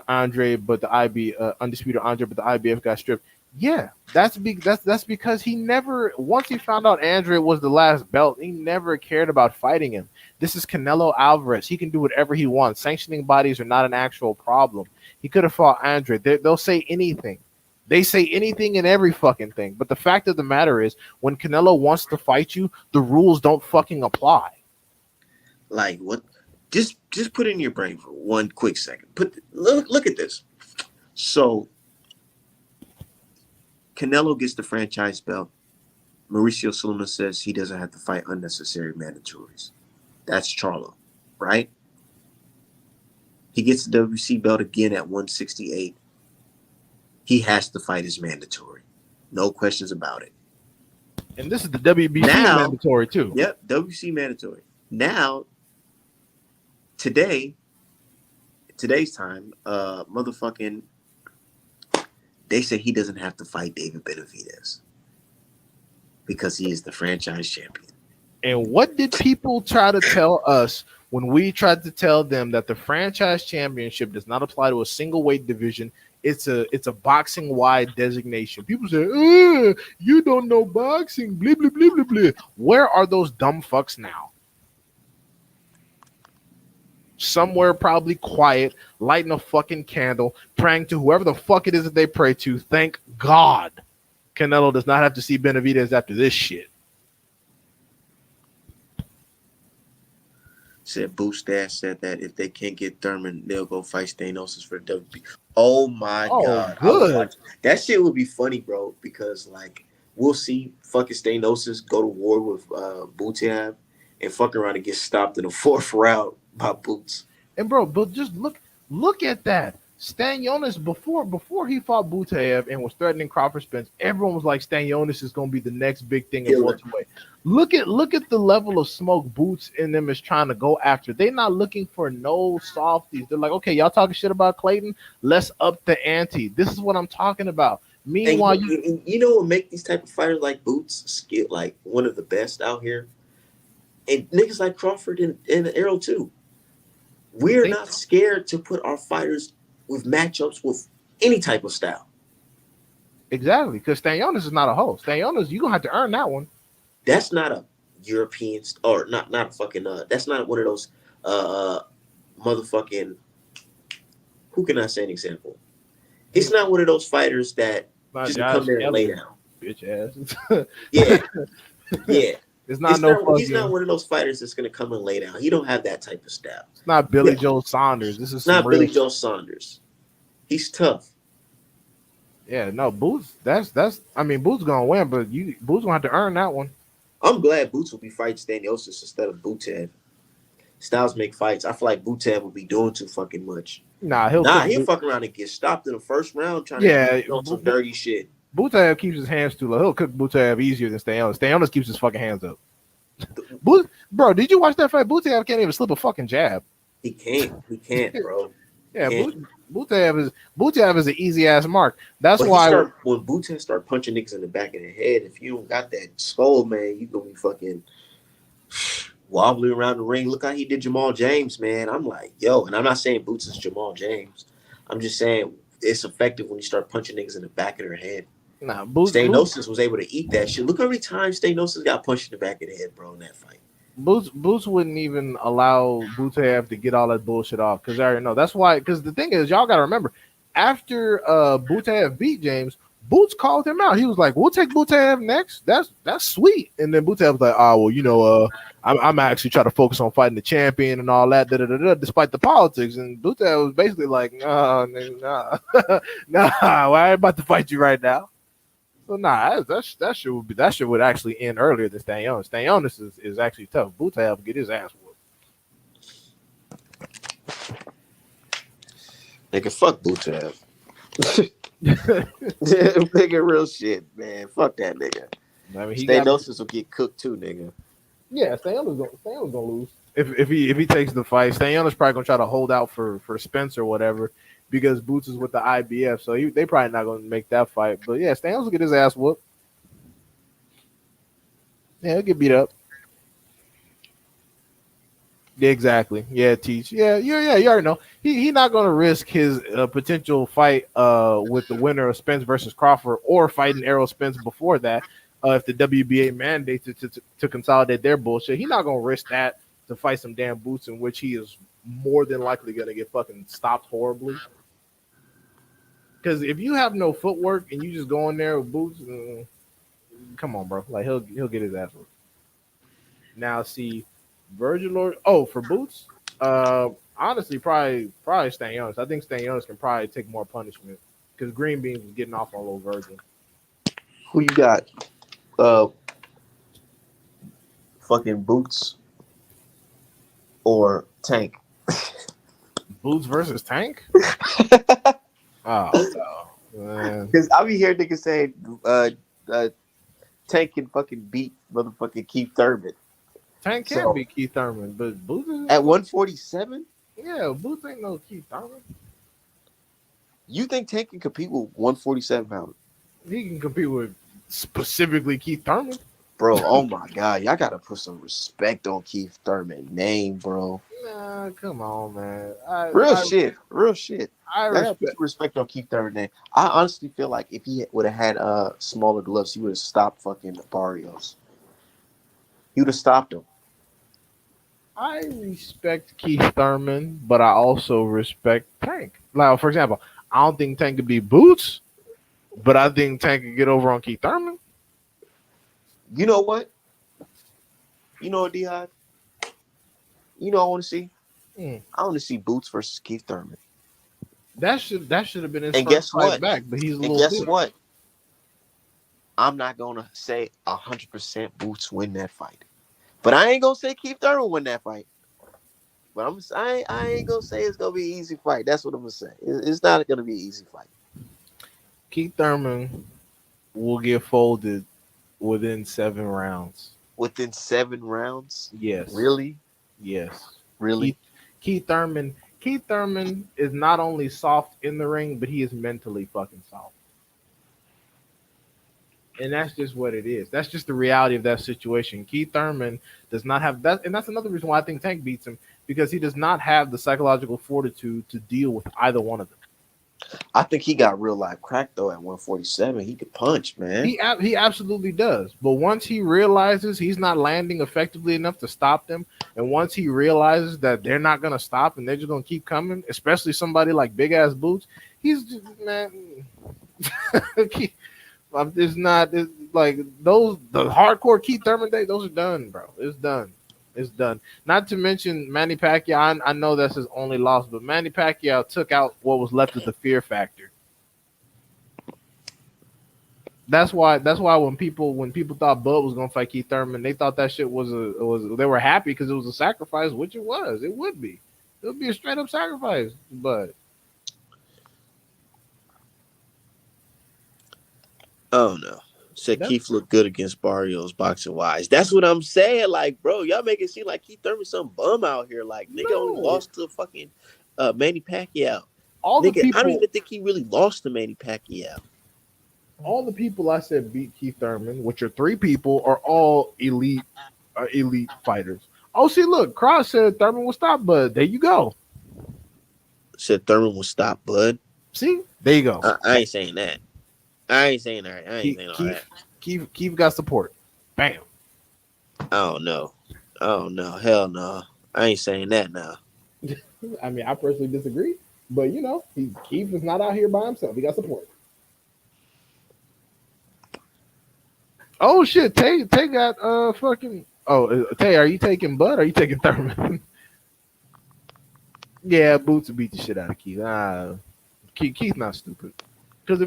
Andre, but the IB undisputed Andre, but the IBF got stripped. Yeah, that's because he never, once he found out Andre was the last belt, he never cared about fighting him. This is Canelo Alvarez. He can do whatever he wants. Sanctioning bodies are not an actual problem. He could have fought Andre. They'll say anything. They say anything and every fucking thing. But the fact of the matter is, when Canelo wants to fight you, the rules don't fucking apply. Like what? Just put it in your brain for one quick second. Look at this. So Canelo gets the franchise belt. Mauricio Sulaimán says he doesn't have to fight unnecessary mandatories. That's Charlo, right? He gets the WC belt again at 168. He has to fight his mandatory. No questions about it. And this is the WBC mandatory too. Yep, WC mandatory. Now, today's time, motherfucking, they say he doesn't have to fight David Benavidez because he is the franchise champion. And what did people try to tell us when we tried to tell them that the franchise championship does not apply to a single weight division? It's a boxing wide designation. People say, you don't know boxing, blah, blah, blah, blah, blah. Where are those dumb fucks now? Somewhere probably quiet, lighting a fucking candle, praying to whoever the fuck it is that they pray to. Thank God Canelo does not have to see Benavidez after this shit. Said Boost Dash said that if they can't get Thurman, they'll go fight Stanosis for the WB. Oh my God. Good. That shit would be funny, bro, because like we'll see fucking Stanosis go to war with Bootiab and fuck around and get stopped in the fourth round by Boots. And bro, but just look at that. Stanionis before he fought Butaev and was threatening Crawford Spence, everyone was like Stanionis is going to be the next big thing in welterweight. Look at the level of smoke Boots in them is trying to go after. They're not looking for no softies. They're like, okay, y'all talking shit about Clayton? Let's up the ante. This is what I'm talking about. Meanwhile, you know what make these type of fighters like Boots skill like one of the best out here? And niggas like Crawford and Arrow too. We're Think not scared to put our fighters with matchups with any type of style. exactly because Stanionis is not a host. Stanionis, you gonna have to earn that one. That's not a European or not a fucking that's not one of those motherfucking who can I say an example? He's not one of those fighters that Not just can come Josh there and lay Elliott, down. bitch ass. Yeah, yeah. It's not He's not fucking. one of those fighters that's gonna come and lay down. He don't have that type of style. It's not Billy Yeah, Joe Saunders. This is it's some not real. Billy Joe Saunders. He's tough. Yeah, no Boots. That's. I mean, Boots gonna win, but Boots gonna have to earn that one. I'm glad Boots will be fighting Staniosis instead of Butev. Styles make fights. I feel like Butev will be doing too fucking much. Nah, He'll fuck around and get stopped in the first round trying to Yeah, get on some dirty shit. Butev keeps his hands too low. He'll cook Butev easier than Stanionis. Stanionis keeps his fucking hands up. Bro, did you watch that fight? Butev can't even slip a fucking jab. He can't, bro. Yeah, Butev is an easy ass mark. That's But why when Butev start punching niggas in the back of the head, if you don't got that skull, man, you gonna be fucking wobbling around the ring. Look how he did Jamal James, man. I'm like, yo, and I'm not saying Boots is Jamal James. I'm just saying it's effective when you start punching niggas in the back of their head. nah, Boots was able to eat that shit. Look how many times Stanosis got punched in the back of the head, bro, in that fight. Boots wouldn't even allow Butev to get all that bullshit off because I already know. That's why. Because the thing is, y'all got to remember, after Butev beat James, Boots called him out. He was like, "We'll take Butev next. That's sweet." And then Butev was like, "Oh well, I'm actually trying to focus on fighting the champion and all that, despite the politics." And Butev was basically like, "Nah, nah, nah, well, I ain't about to fight you right now." So nah, that shit would actually end earlier than Stanionis. Stanionis is actually tough. Butev get his ass whooped. Nigga, fuck Butev. Nigga, real shit, man. Fuck that nigga. I mean, Stanosis will get cooked too, nigga. Yeah, Stanionis gonna lose if he takes the fight. Stanionis probably gonna try to hold out for Spence or whatever because Boots is with the IBF, so they probably not gonna make that fight. But yeah, Stanionis will get his ass whooped. Yeah, he'll get beat up. Exactly. Yeah, Teach. Yeah. You already know. He not gonna risk his potential fight with the winner of Spence versus Crawford or fighting Errol Spence before that. If the WBA mandates to consolidate their bullshit, he's not gonna risk that to fight some damn Boots in which he is more than likely gonna get fucking stopped horribly. Because if you have no footwork and you just go in there with Boots, come on, bro. Like he'll get his ass whooped. Now see. Virgil Lord. Oh, for Boots, honestly, probably Stanionis. I think Stanionis can probably take more punishment because Green Beans was getting off on little Virgil. Who you got? Fucking Boots or Tank? Boots versus Tank. Oh man, because I be hearing niggas say Tank can fucking beat motherfucking Keith Thurman. Tank can't beat Keith Thurman, but Boots at 147. Yeah, Boots ain't no Keith Thurman. You think Tank can compete with 147 pounds? He can compete with specifically Keith Thurman. Bro, oh my God. Y'all got to put some respect on Keith Thurman's name, bro. Nah, come on, man. Real shit. I respect on Keith Thurman's name. I honestly feel like if he would have had smaller gloves, he would have stopped fucking Barrios. He would have stopped him. I respect Keith Thurman, but I also respect Tank. Now, for example, I don't think Tank could beat Boots, but I think Tank could get over on Keith Thurman. You know what? You know what, D-Hive? You know what I want to see? I want to see Boots versus Keith Thurman. That should have been his and first guess fight what? back, but he's a and little guess bit. what? I'm not going to say 100% Boots win that fight. But I ain't going to say Keith Thurman win that fight. But I ain't going to say it's going to be an easy fight. That's what I'm going to say. It's not going to be an easy fight. Keith Thurman will get folded within 7 rounds. Within 7 rounds? Yes. Really? Yes. Really? Keith Thurman is not only soft in the ring, but he is mentally fucking soft. And that's just what it is. That's just the reality of that situation. Keith Thurman does not have that, and that's another reason why I think Tank beats him because he does not have the psychological fortitude to deal with either one of them. I think he got real life crack though at 147. He could punch, man. He absolutely does. But once he realizes he's not landing effectively enough to stop them, and once he realizes that they're not gonna stop and they're just gonna keep coming, especially somebody like Big Ass Boots, he's just man. It's not it's like those the hardcore Keith Thurman days. Those are done, bro. It's done. It's done. Not to mention Manny Pacquiao. I know that's his only loss, but Manny Pacquiao took out what was left of the fear factor. That's why. That's why when people thought Bud was gonna fight Keith Thurman, they thought that shit was they were happy because it was a sacrifice, which it was. It would be. It would be a straight up sacrifice, but Oh no. Said that's Keith looked good against Barrios boxing wise. That's what I'm saying. Like, bro, y'all make it seem like Keith Thurman some bum out here. Like, nigga only no. lost to fucking Manny Pacquiao. All the Nigga, I don't people, even think he really lost to Manny Pacquiao. all the people I said beat Keith Thurman, which are three people, are all elite fighters. Oh, see, look, Cross said Thurman will stop, but there you go. Said Thurman will stop Bud. See, there you go. I ain't saying that. I ain't saying that. I ain't Keith, saying all that. Keith, Keith got support. Bam. I don't know. Oh no. Hell no. I ain't saying that now. I mean, I personally disagree, but you know, Keith is not out here by himself. He got support. Oh shit, Tay got fucking. Oh, Tay, are you taking Bud? Or are you taking Thurman? Yeah, Boots will beat the shit out of Keith. Keith not stupid. Because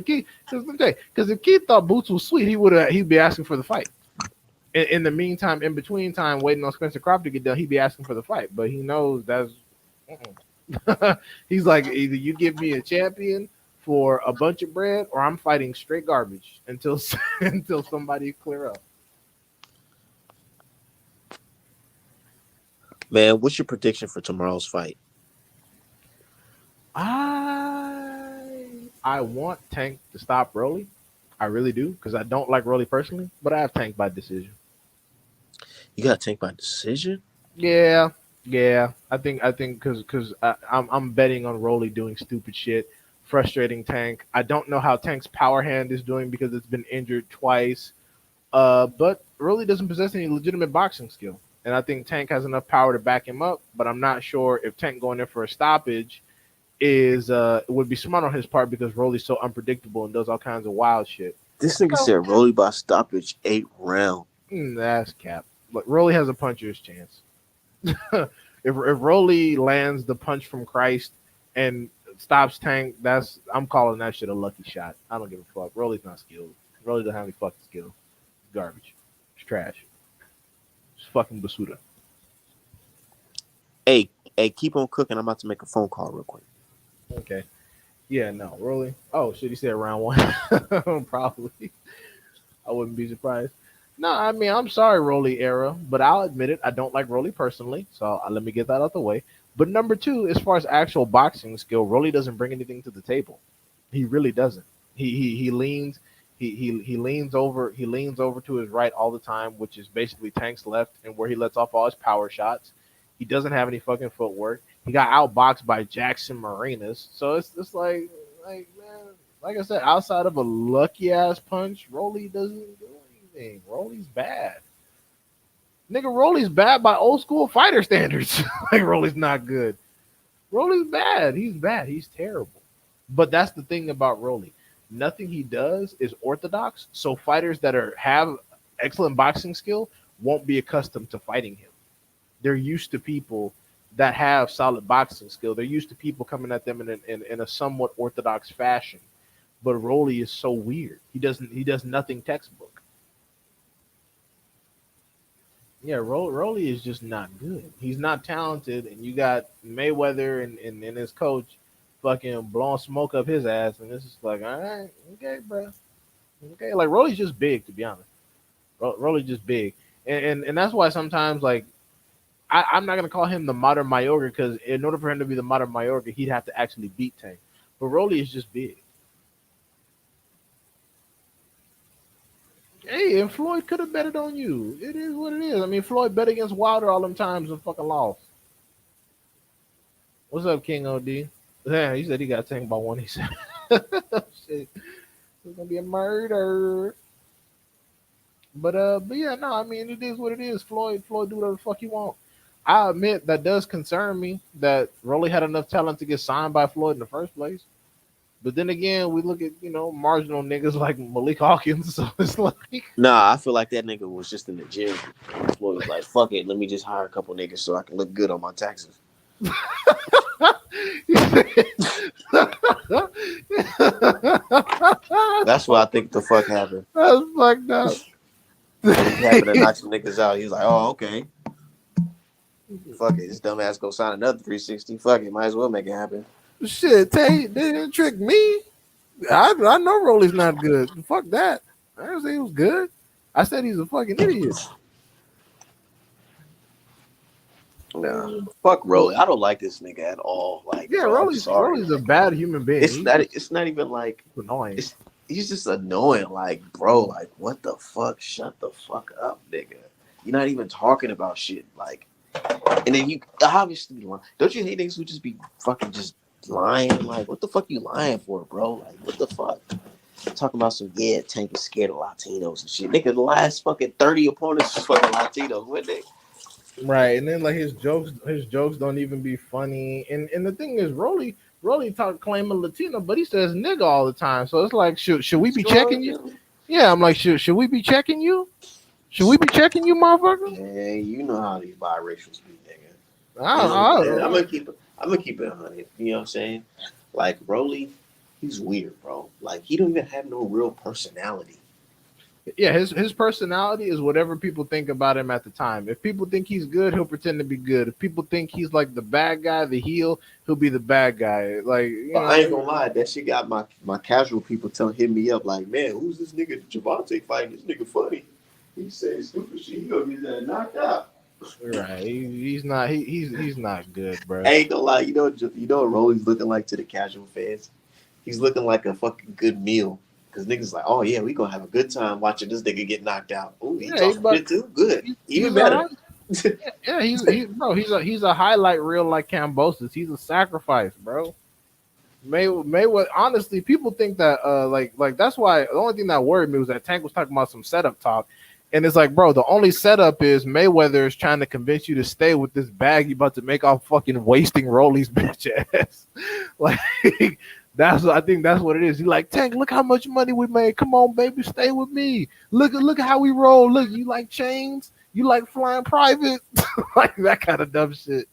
if Keith thought Boots was sweet, he'd be asking for the fight. In the meantime, in between time, waiting on Spencer Crawford to get done, he'd be asking for the fight. But he knows that's. He's like, either you give me a champion for a bunch of bread, or I'm fighting straight garbage until until somebody clear up. Man, what's your prediction for tomorrow's fight? I want Tank to stop Rolly. I really do because I don't like Rolly personally, but I have Tank by decision. You got Tank by decision? Yeah, yeah. I think because I'm betting on Rolly doing stupid shit, frustrating Tank. I don't know how Tank's power hand is doing because it's been injured twice. But Rolly doesn't possess any legitimate boxing skill, and I think Tank has enough power to back him up. But I'm not sure if Tank going in for a stoppage is would be smart on his part because Rolly's so unpredictable and does all kinds of wild shit. This nigga said Rolly by stoppage 8 round. That's cap. Look, Rolly has a puncher's chance. if Rolly lands the punch from Christ and stops Tank, I'm calling that shit a lucky shot. I don't give a fuck. Rolly's not skilled. Rolly doesn't have any fucking skill. It's garbage. It's trash. It's fucking basura. Hey, keep on cooking. I'm about to make a phone call real quick. Okay. Yeah, no, Rolly. Oh shit, he said round one. Probably. I wouldn't be surprised. No, I mean, I'm sorry, Rolly era, but I'll admit it. I don't like Rolly personally, so let me get that out the way. But number two, as far as actual boxing skill, Rolly doesn't bring anything to the table. He really doesn't. He leans he leans over to his right all the time, which is basically Tank's left, and where he lets off all his power shots. He doesn't have any fucking footwork. He got outboxed by Jackson Marinas, so it's just like man, like I said, outside of a lucky ass punch, Rolly doesn't do anything. Rolly's bad. Nigga, Rolly's bad by old school fighter standards. Like Rolly's not good. Rolly's bad. He's bad. He's terrible. But that's the thing about Rolly. Nothing he does is orthodox. So fighters that have excellent boxing skill won't be accustomed to fighting him. They're used to people that have solid boxing skill. They're used to people coming at them in a somewhat orthodox fashion. But Rolly is so weird. He does nothing textbook. Yeah, Rolly is just not good. He's not talented, and you got Mayweather and his coach fucking blowing smoke up his ass, and it's just like, all right, okay, bro, okay. Like Rolly's just big, to be honest. Rolly's just big, and that's why sometimes like I'm not gonna call him the modern Mayorga because in order for him to be the modern Mayorga, he'd have to actually beat Tank. But Rolly is just big. Hey, and Floyd could have betted on you. It is what it is. I mean, Floyd bet against Wilder all them times and fucking lost. What's up, King OD? Yeah, he said he got taken by one. He said, "Shit, it's gonna be a murder." But yeah, no, I mean, it is what it is. Floyd, do whatever the fuck he want. I admit that does concern me that Rolly had enough talent to get signed by Floyd in the first place. But then again, we look at marginal niggas like Malik Hawkins, so it's like, Nah, I feel like that nigga was just in the gym. Floyd was like, "Fuck it, let me just hire a couple niggas so I can look good on my taxes." That's what I think the fuck happened. That's fucked up. He happened to knock some niggas out. He was like, "Oh, okay. Fuck it, this dumbass go sign another 360. Fuck it, might as well make it happen." Shit, Tay, they didn't trick me. I know Rolly's not good. Fuck that. I didn't say he was good. I said he's a fucking idiot. Nah, fuck Rolly. I don't like this nigga at all. Like, Yeah, bro, I'm Rolly's sorry. a bad human being. It's not. It's not even like. Annoying. He's just annoying. Like, bro. Like, what the fuck? Shut the fuck up, nigga. You're not even talking about shit. Like, and then you obviously don't you hate niggas who just be fucking just lying? Like, what the fuck you lying for, bro? Like, what the fuck? Talking about some Tank is scared of Latinos and shit. Nigga, the last fucking 30 opponents was fucking Latinos, weren't they? Right, and then like his jokes don't even be funny. And the thing is, Rolly talk claiming Latino, but he says nigga all the time. So it's like, should we be checking you? Yeah, I'm like, should we be checking you? Should we be checking you, motherfucker? Yeah, you know how these biracials be, nigga. I'm I'm gonna keep it 100. You know what I'm saying? Like Rolly, he's weird, bro. Like he don't even have no real personality. Yeah, his personality is whatever people think about him at the time. If people think he's good, he'll pretend to be good. If people think he's like the bad guy, the heel, he'll be the bad guy. Like, But I ain't gonna lie, that shit got my casual people hitting me up like, man, who's this nigga Javante fighting? This nigga funny. He said stupid shit. He gonna get that knocked out. Right, he's not good, bro. I ain't gonna lie, you know what Rolly's looking like to the casual fans? He's looking like a fucking good meal. Cause niggas like, oh yeah, we gonna have a good time watching this nigga get knocked out. Oh, he talking shit too. Good, even better. Yeah, he's a highlight reel like Cambosis. He's a sacrifice, bro. Mayweather. Honestly, people think that like that's why the only thing that worried me was that Tank was talking about some setup talk, and it's like, bro, the only setup is Mayweather is trying to convince you to stay with this bag you about to make off fucking wasting Rolly's bitch ass. Like. I think that's what it is. He's like, Tank, look how much money we made. Come on, baby, stay with me. Look at how we roll. Look, you like chains? You like flying private? Like that kind of dumb shit.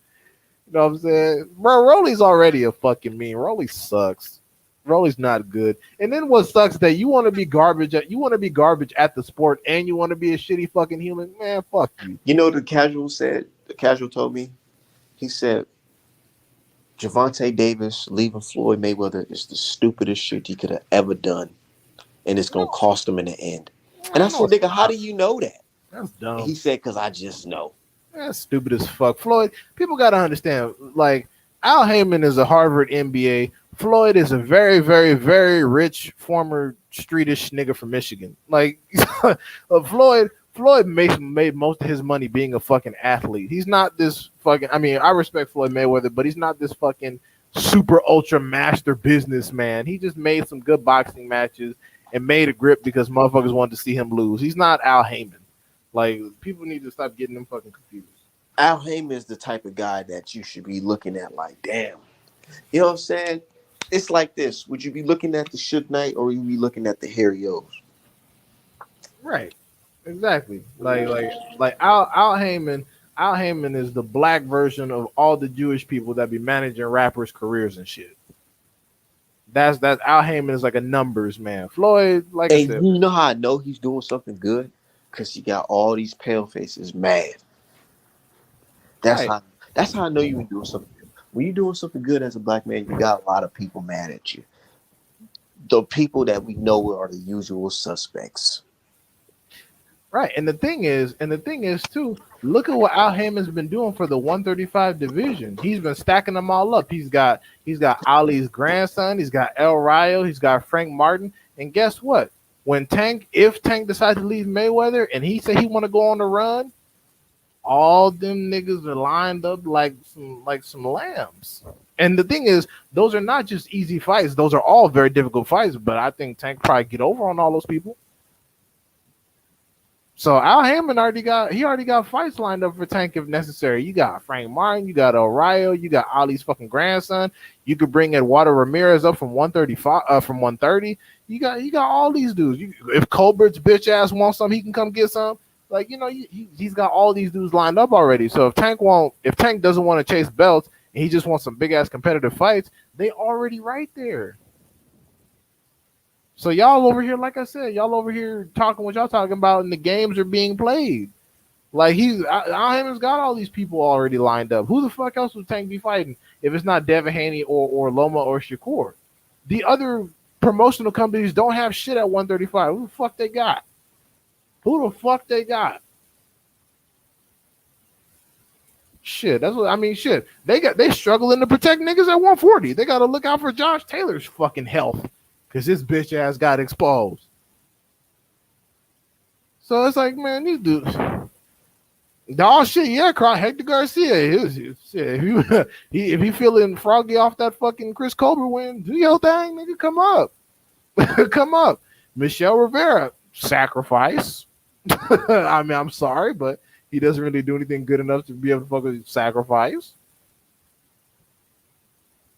You know what I'm saying? Bro, Rolly's already a fucking meme. Rolly sucks. Rolly's not good. And then what sucks is that you want to be garbage at the sport and you want to be a shitty fucking human. Man, fuck you. You know what the casual said? The casual told me. He said, Javante Davis leaving Floyd Mayweather is the stupidest shit he could have ever done. And it's going to cost him in the end. And I said, nigga, how do you know that? That's dumb. And he said, because I just know. That's stupid as fuck. Floyd, people got to understand, like, Al Heyman is a Harvard MBA. Floyd is a very, very, very rich former streetish nigga from Michigan. Like, Floyd made most of his money being a fucking athlete. He's not this fucking. I mean, I respect Floyd Mayweather, but he's not this fucking super ultra master businessman. He just made some good boxing matches and made a grip because motherfuckers wanted to see him lose. He's not Al Heyman. Like, people need to stop getting them fucking confused. Al Heyman is the type of guy that you should be looking at like, damn. You know what I'm saying? It's like this. Would you be looking at the Suge Knight or would you be looking at the Harry O's? Right. Exactly. Like Al Heyman is the black version of all the Jewish people that be managing rappers' careers and shit. That's Al Heyman is like a numbers man. Floyd, like I said, you know how I know he's doing something good? Because he got all these pale faces mad. That's how I know you been doing something good. When you're doing something good as a black man, you got a lot of people mad at you. The people that we know are the usual suspects. Right, and the thing is too. Look at what Al Heyman's been doing for the 135 division. He's been stacking them all up. He's got Ali's grandson. He's got El Rayo. He's got Frank Martin. And guess what? If Tank decides to leave Mayweather and he say he want to go on the run, all them niggas are lined up like some lambs. And the thing is, those are not just easy fights. Those are all very difficult fights. But I think Tank probably get over on all those people. So Al Hammond already got fights lined up for Tank if necessary. You got Frank Martin, you got O'Reilly, you got Ali's fucking grandson. You could bring Eduardo Ramirez up from 135 from 130. You got all these dudes. If Colbert's bitch ass wants some, he can come get some. Like he's got all these dudes lined up already. So if Tank doesn't want to chase belts and he just wants some big ass competitive fights, they already right there. So y'all over here, like I said, y'all over here talking what y'all talking about, and the games are being played. Like Al Hammond's got all these people already lined up. Who the fuck else would Tank be fighting if it's not Devin Haney or Loma or Shakur? The other promotional companies don't have shit at 135. Who the fuck they got? Who the fuck they got? Shit, that's what I mean. Shit, they struggling to protect niggas at 140. They got to look out for Josh Taylor's fucking health because his bitch ass got exposed. So it's like, man, these dudes. Oh shit, yeah, Hector Garcia. Shit, if he feeling froggy off that fucking Chris Colbert win, do your thing, nigga. Come up, come up. Michelle Rivera, sacrifice. I mean, I'm sorry, but he doesn't really do anything good enough to be able to fucking sacrifice.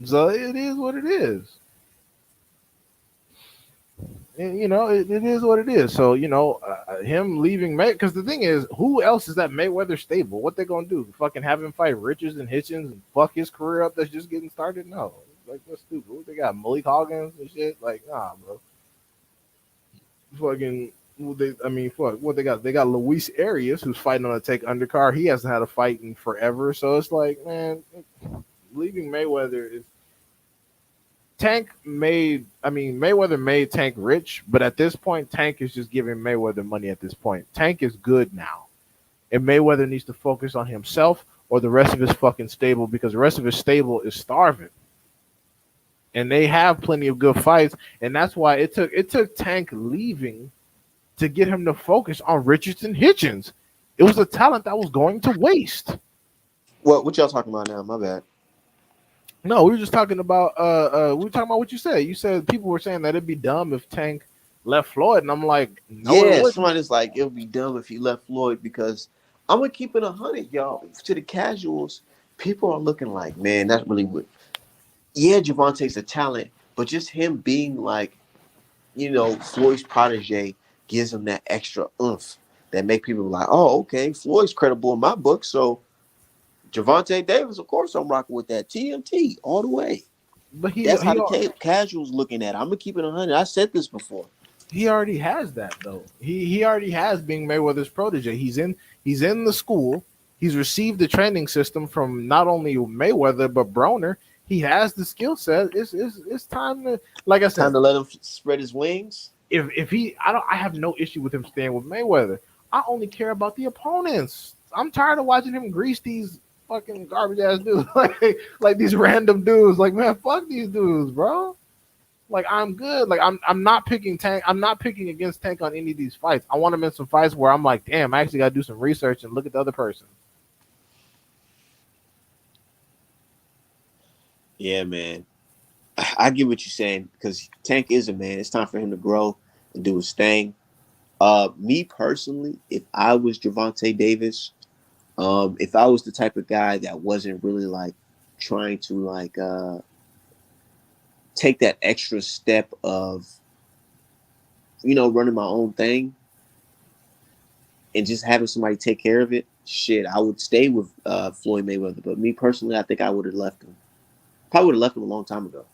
So it is what it is. And, it is what it is. So him leaving May, because the thing is, who else is that Mayweather stable? What they gonna do? Fucking have him fight Richards and Hitchens and fuck his career up that's just getting started? No, like that's stupid. What they got, Malik Hawkins and shit? Like, nah, bro. Fucking. Fuck. What they got? They got Luis Arias, who's fighting on a take undercard. He hasn't had a fight in forever. So it's like, man, leaving Mayweather is. Mayweather made Tank rich, but at this point, Tank is just giving Mayweather money at this point. Tank is good now. And Mayweather needs to focus on himself or the rest of his fucking stable, because the rest of his stable is starving. And they have plenty of good fights, and that's why it took Tank leaving to get him to focus on Richardson Hitchens. It was a talent that was going to waste. What y'all talking about now? My bad. No, we were just talking about what you said. You said people were saying that it'd be dumb if Tank left Floyd, and I'm like, no, yeah, somebody's like, it would be dumb if he left Floyd, because I'm gonna keep it 100, y'all. To the casuals, people are looking like, man, that's really what. Yeah, Gervonta's a talent, but just him being like, Floyd's protege gives him that extra oomph that make people like, oh, okay, Floyd's credible in my book, so Gervonta Davis, of course, I'm rocking with that TMT all the way. But that's how the casuals looking at it. I'm gonna keep it 100. I said this before. He already has that though. He already has being Mayweather's protege. He's in the school. He's received the training system from not only Mayweather but Broner. He has the skill set. It's time to, like I said, time to let him spread his wings. I have no issue with him staying with Mayweather. I only care about the opponents. I'm tired of watching him grease these fucking garbage ass dudes, like these random dudes. Like, man, fuck these dudes, bro. Like, I'm good. Like, I'm not picking Tank. I'm not picking against Tank on any of these fights. I want him in some fights where I'm like, damn, I actually got to do some research and look at the other person. Yeah, man. I get what you're saying, because Tank is a man. It's time for him to grow and do his thing. Me personally, if I was Gervonta Davis, if I was the type of guy that wasn't really like trying to like take that extra step of, running my own thing and just having somebody take care of it, shit, I would stay with Floyd Mayweather. But me personally, I think I would have left him. Probably would have left him a long time ago.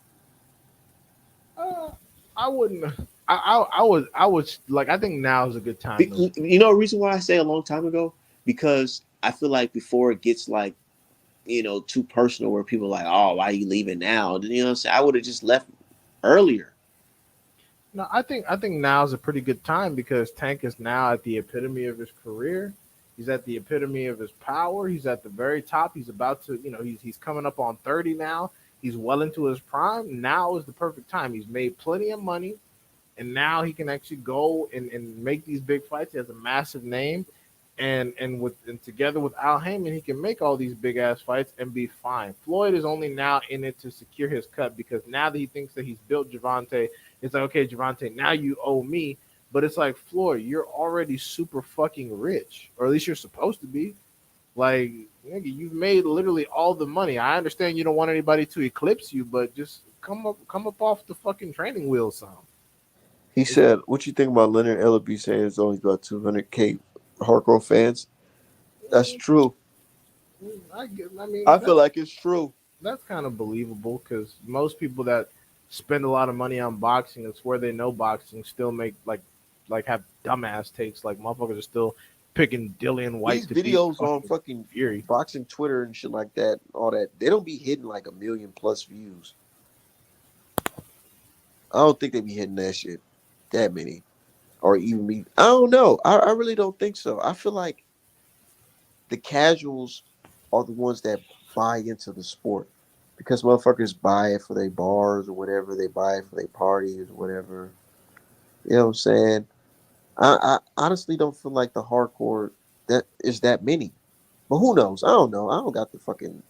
I wouldn't. I would like. I think now is a good time. The reason why I say a long time ago, because I feel like before it gets like, too personal, where people are like, oh, why are you leaving now? You know what I'm saying? I would have just left earlier. No, I think now is a pretty good time, because Tank is now at the epitome of his career. He's at the epitome of his power. He's at the very top. He's about to, he's coming up on 30 now. He's well into his prime. Now is the perfect time. He's made plenty of money, and now he can actually go and make these big fights. He has a massive name, and together with Al Heyman, he can make all these big ass fights and be fine. Floyd is only now in it to secure his cut because now that he thinks that he's built Javante, it's like, okay, Javante, now you owe me. But it's like, Floyd, you're already super fucking rich, or at least you're supposed to be. Like, nigga, you've made literally all the money. I understand you don't want anybody to eclipse you, but just come up off the fucking training wheel some. He said, "What you think about Leonard Ellaby saying it's only about 200K hardcore fans?" That's true. I mean, I feel like it's true. that's kind of believable because most people that spend a lot of money on boxing, it's where they know boxing, still make like have dumbass takes. Like motherfuckers are still picking Dillian White These to beat videos on fucking fucking Fury. boxing Twitter and shit like that, all that, they don't be hitting like 1 million plus views. I don't think they be hitting that shit that many, or even me. I don't know. I really don't think so. I feel like the casuals are the ones that buy into the sport because motherfuckers buy it for their bars or whatever. They buy it for their parties or whatever. You know what I'm saying? I honestly don't feel like the hardcore that is that many. But who knows? I don't know. I don't got the fucking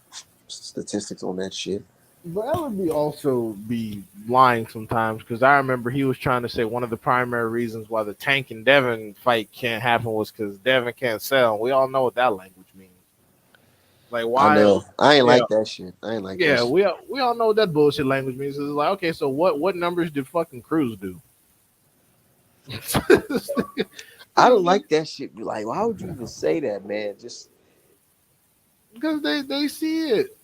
statistics on that shit. But Ellerby also be lying sometimes because I remember he was trying to say one of the primary reasons why the Tank and Devin fight can't happen was because Devin can't sell. We all know what that language means. Like I why? know. I ain't Yeah, like that shit. I ain't like that yeah. shit. We all know what that bullshit language means. It's like okay, so what numbers did fucking Cruz do? I don't like that shit. Like, why would you even say that, man? Just Because they see it.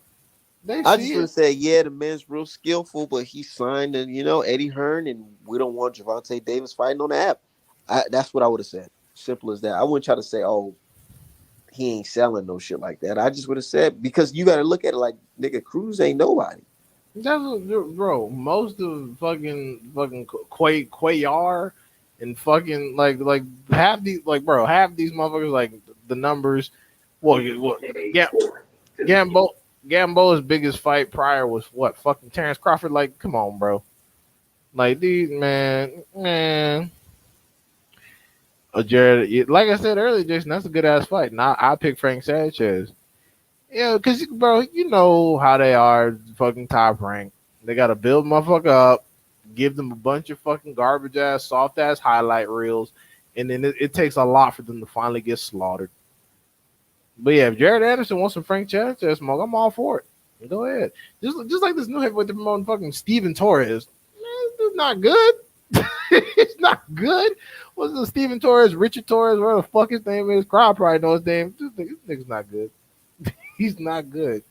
They I see just would it. have said, yeah, the man's real skillful, but he signed, and Eddie Hearn, and we don't want Javante Davis fighting on the app. That's what I would have said. Simple as that. I wouldn't try to say, oh, he ain't selling no shit like that. I just would have said because you got to look at it like nigga Cruz ain't nobody. That's bro. Most of fucking Quayar and fucking like half these half these motherfuckers like the numbers. Well, yeah, Gambo Gamboa's biggest fight prior was what fucking Terrence Crawford. Like, come on, bro. Like these man. Jared, like I said earlier, Jason, that's a good ass fight. Now I pick Frank Sanchez. Yeah, because bro, you know how they are, fucking top rank. They gotta build motherfucker up, give them a bunch of fucking garbage ass, soft ass highlight reels, and then it takes a lot for them to finally get slaughtered. But yeah, if Jared Anderson wants some Frank Sanchez smoke, I'm all for it. Go ahead. Just like this new heavyweight they're promoting fucking Steven Torres. Man, this dude's not good. It's not good. What's the Steven Torres, Richard Torres, whatever the fuck his name is? Crowd probably knows his name. This nigga's not good. He's not good.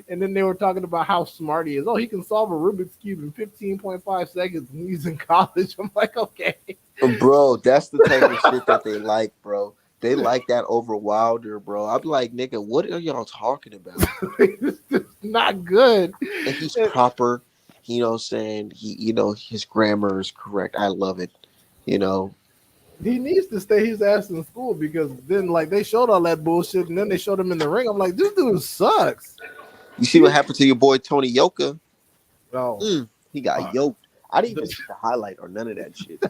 And then they were talking about how smart he is. Oh, he can solve a Rubik's Cube in 15.5 seconds and he's in college. I'm like, okay. Bro, that's the type of shit that they like, bro. They like that over Wilder, bro. I'm like, nigga, what are y'all talking about? It's not good. And he's proper. You know what I'm saying? His grammar is correct. I love it. You know. He needs to stay his ass in school because then, like, they showed all that bullshit and then they showed him in the ring. I'm like, this dude sucks. You see what happened to your boy Tony Yoka? Oh, He got yoked. I didn't even see the highlight or none of that shit.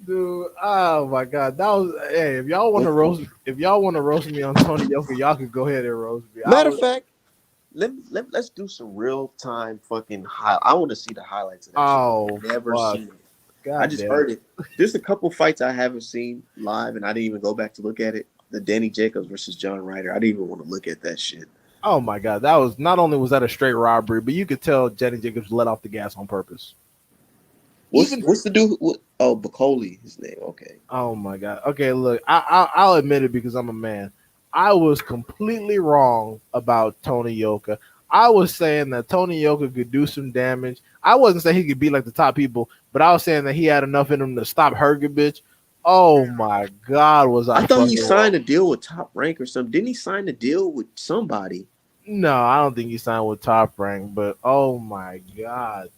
dude. Oh my god, that was. Hey, if y'all want to roast me on Tony Yoka, y'all can go ahead and roast me. Matter of fact, let's do some real time fucking high. I want to see the highlights of that Oh, shit. Never fuck. seen it. God I just damn. heard it. There's a couple fights I haven't seen live, and I didn't even go back to look at it. The Danny Jacobs versus John Ryder. I didn't even want to look at that shit. Oh my god, that was not only was that a straight robbery, but you could tell Jenny Jacobs let off the gas on purpose. What's the dude? Oh, Bacoli, his name. Okay. Oh my god. Okay, look, I'll admit it because I'm a man. I was completely wrong about Tony Yoka. I was saying that Tony Yoka could do some damage. I wasn't saying he could be like the top people, but I was saying that he had enough in him to stop Hergovich. Oh my god, was I I thought he fucking signed wrong. a deal with Top Rank or something. Didn't he sign a deal with somebody? No, I don't think he signed with Top Rank, but oh my god,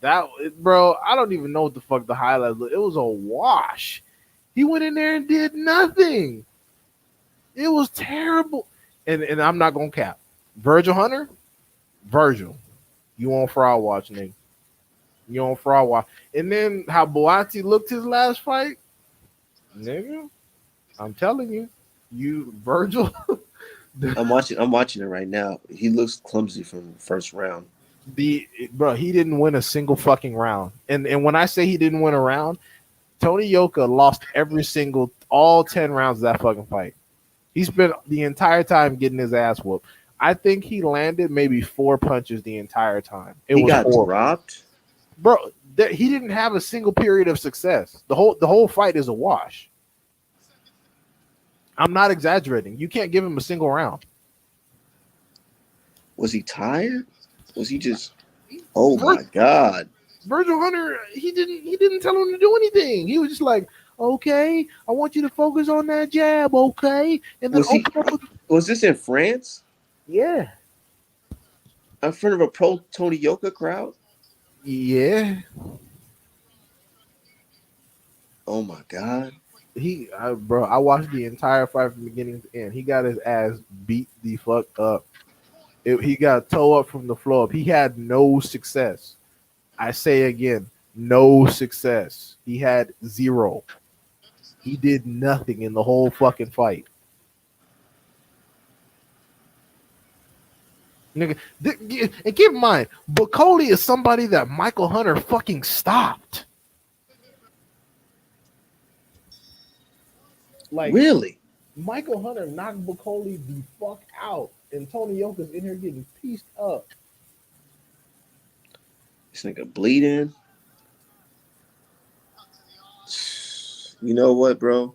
bro, I don't even know what the fuck the highlight was. It was a wash. He went in there and did nothing. It was terrible. And I'm not gonna cap. Virgil Hunter, Virgil, you on fraud watch, nigga. You on fraud watch. And then how Boati looked his last fight, nigga. I'm telling you, Virgil. I'm watching it right now. He looks clumsy from the first round. He didn't win a single fucking round. And when I say he didn't win a round, Tony Yoka lost all 10 rounds of that fucking fight. He spent the entire time getting his ass whooped. I think he landed maybe 4 punches the entire time. He got horrible. dropped, bro. He didn't have a single period of success. The whole fight is a wash. I'm not exaggerating. You can't give him a single round. Was he tired? Was he just? Oh my god! Virgil Hunter, he didn't tell him to do anything. He was just like, okay, I want you to focus on that jab, okay? And then was this in France? Yeah. In front of a pro Tony Yoka crowd? Yeah. Oh my god. Bro, I watched the entire fight from beginning to end. He got his ass beat the fuck up. He got toe up from the floor up. He had no success. I say again, no success. He had 0. He did nothing in the whole fucking fight. Nigga, and keep in mind, Bacoli is somebody that Michael Hunter fucking stopped. Like, really? Michael Hunter knocked Bacoli the fuck out, and Tony Yoka's in here getting pieced up. This nigga bleeding. You know what, bro?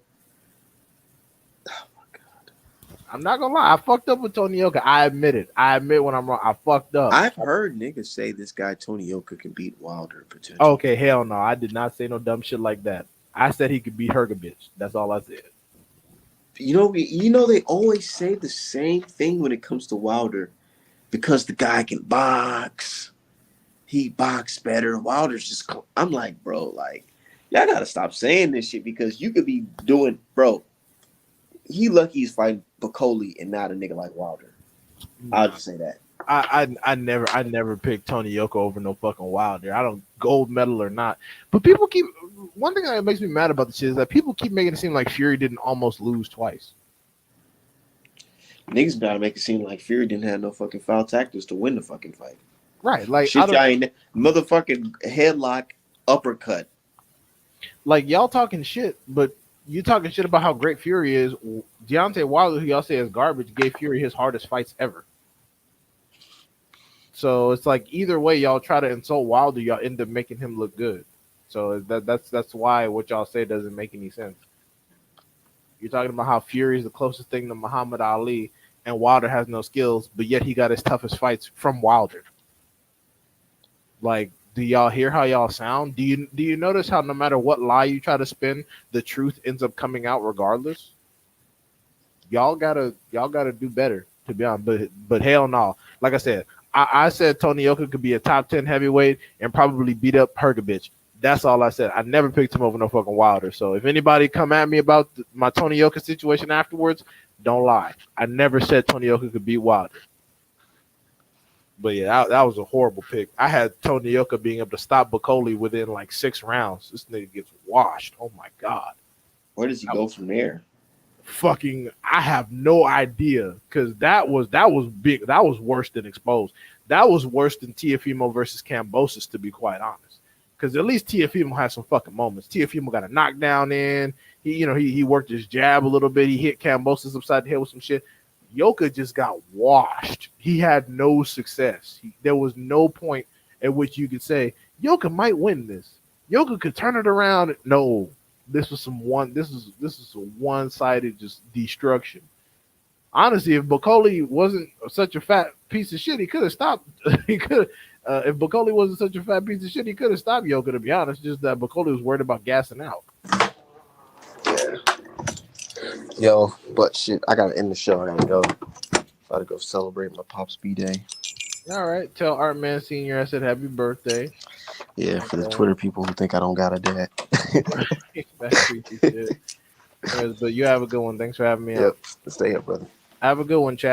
Oh my god. I'm not gonna lie, I fucked up with Tony Yoka. I admit it. I admit when I'm wrong. I fucked up. I've heard niggas say this guy Tony Yoka can beat Wilder potentially. Okay, hell no. I did not say no dumb shit like that. I said he could beat Hergovich. That's all I said. You know, they always say the same thing when it comes to Wilder, because the guy can box. He boxed better. Wilder's just. I'm like, bro, like, y'all gotta stop saying this shit, because you could be doing, bro. He lucky he's fighting Bacoli and not a nigga like Wilder. I'll just say that. I never picked Tony Yoka over no fucking Wilder. I don't gold medal or not. But people keep, one thing that makes me mad about the shit is that people keep making it seem like Fury didn't almost lose twice. Niggas gotta make it seem like Fury didn't have no fucking foul tactics to win the fucking fight. Right, like shit, y'all ain't motherfucking headlock uppercut. Like, y'all talking shit, but you talking shit about how great Fury is. Deontay Wilder, who y'all say is garbage, gave Fury his hardest fights ever. So it's like either way y'all try to insult Wilder, y'all end up making him look good. So that's why what y'all say doesn't make any sense. You're talking about how Fury is the closest thing to Muhammad Ali, and Wilder has no skills, but yet he got his toughest fights from Wilder. Like, do y'all hear how y'all sound? Do you notice how no matter what lie you try to spin, the truth ends up coming out regardless? Y'all gotta do better, to be honest. But hell no. Like I said, I said Tony Yoka could be a top 10 heavyweight and probably beat up Hergovich. That's all I said. I never picked him over no fucking Wilder. So if anybody come at me about my Tony Yoka situation afterwards, don't lie. I never said Tony Yoka could beat Wilder. But yeah, that was a horrible pick. I had Tony Yoka being able to stop Bacoli within like 6 rounds. This nigga gets washed. Oh my god. Where does he go from there? Fucking, I have no idea, because that was big. That was worse than Exposed. That was worse than Teofimo versus Kambosos, to be quite honest. Because at least Teofimo had some fucking moments. Teofimo got a knockdown in. He worked his jab a little bit. He hit Kambosos upside the head with some shit. Yoka just got washed. He had no success. There was no point at which you could say Yoka might win this. Yoka could turn it around. No. This is a one-sided just destruction. Honestly, if Bacoli wasn't such a fat piece of shit, he could have stopped. If Bacoli wasn't such a fat piece of shit, he could have stopped Yoka, to be honest. Just that Bacoli was worried about gassing out. Yeah. Yo, but shit, I gotta end the show. I gotta go. Gotta go celebrate my pop's B-Day. All right. Tell Artman Senior I said happy birthday. Yeah, for the Twitter people who think I don't got a dad. That's creepy shit. But you have a good one. Thanks for having me out. Yep. Stay up, brother. Have a good one, chat.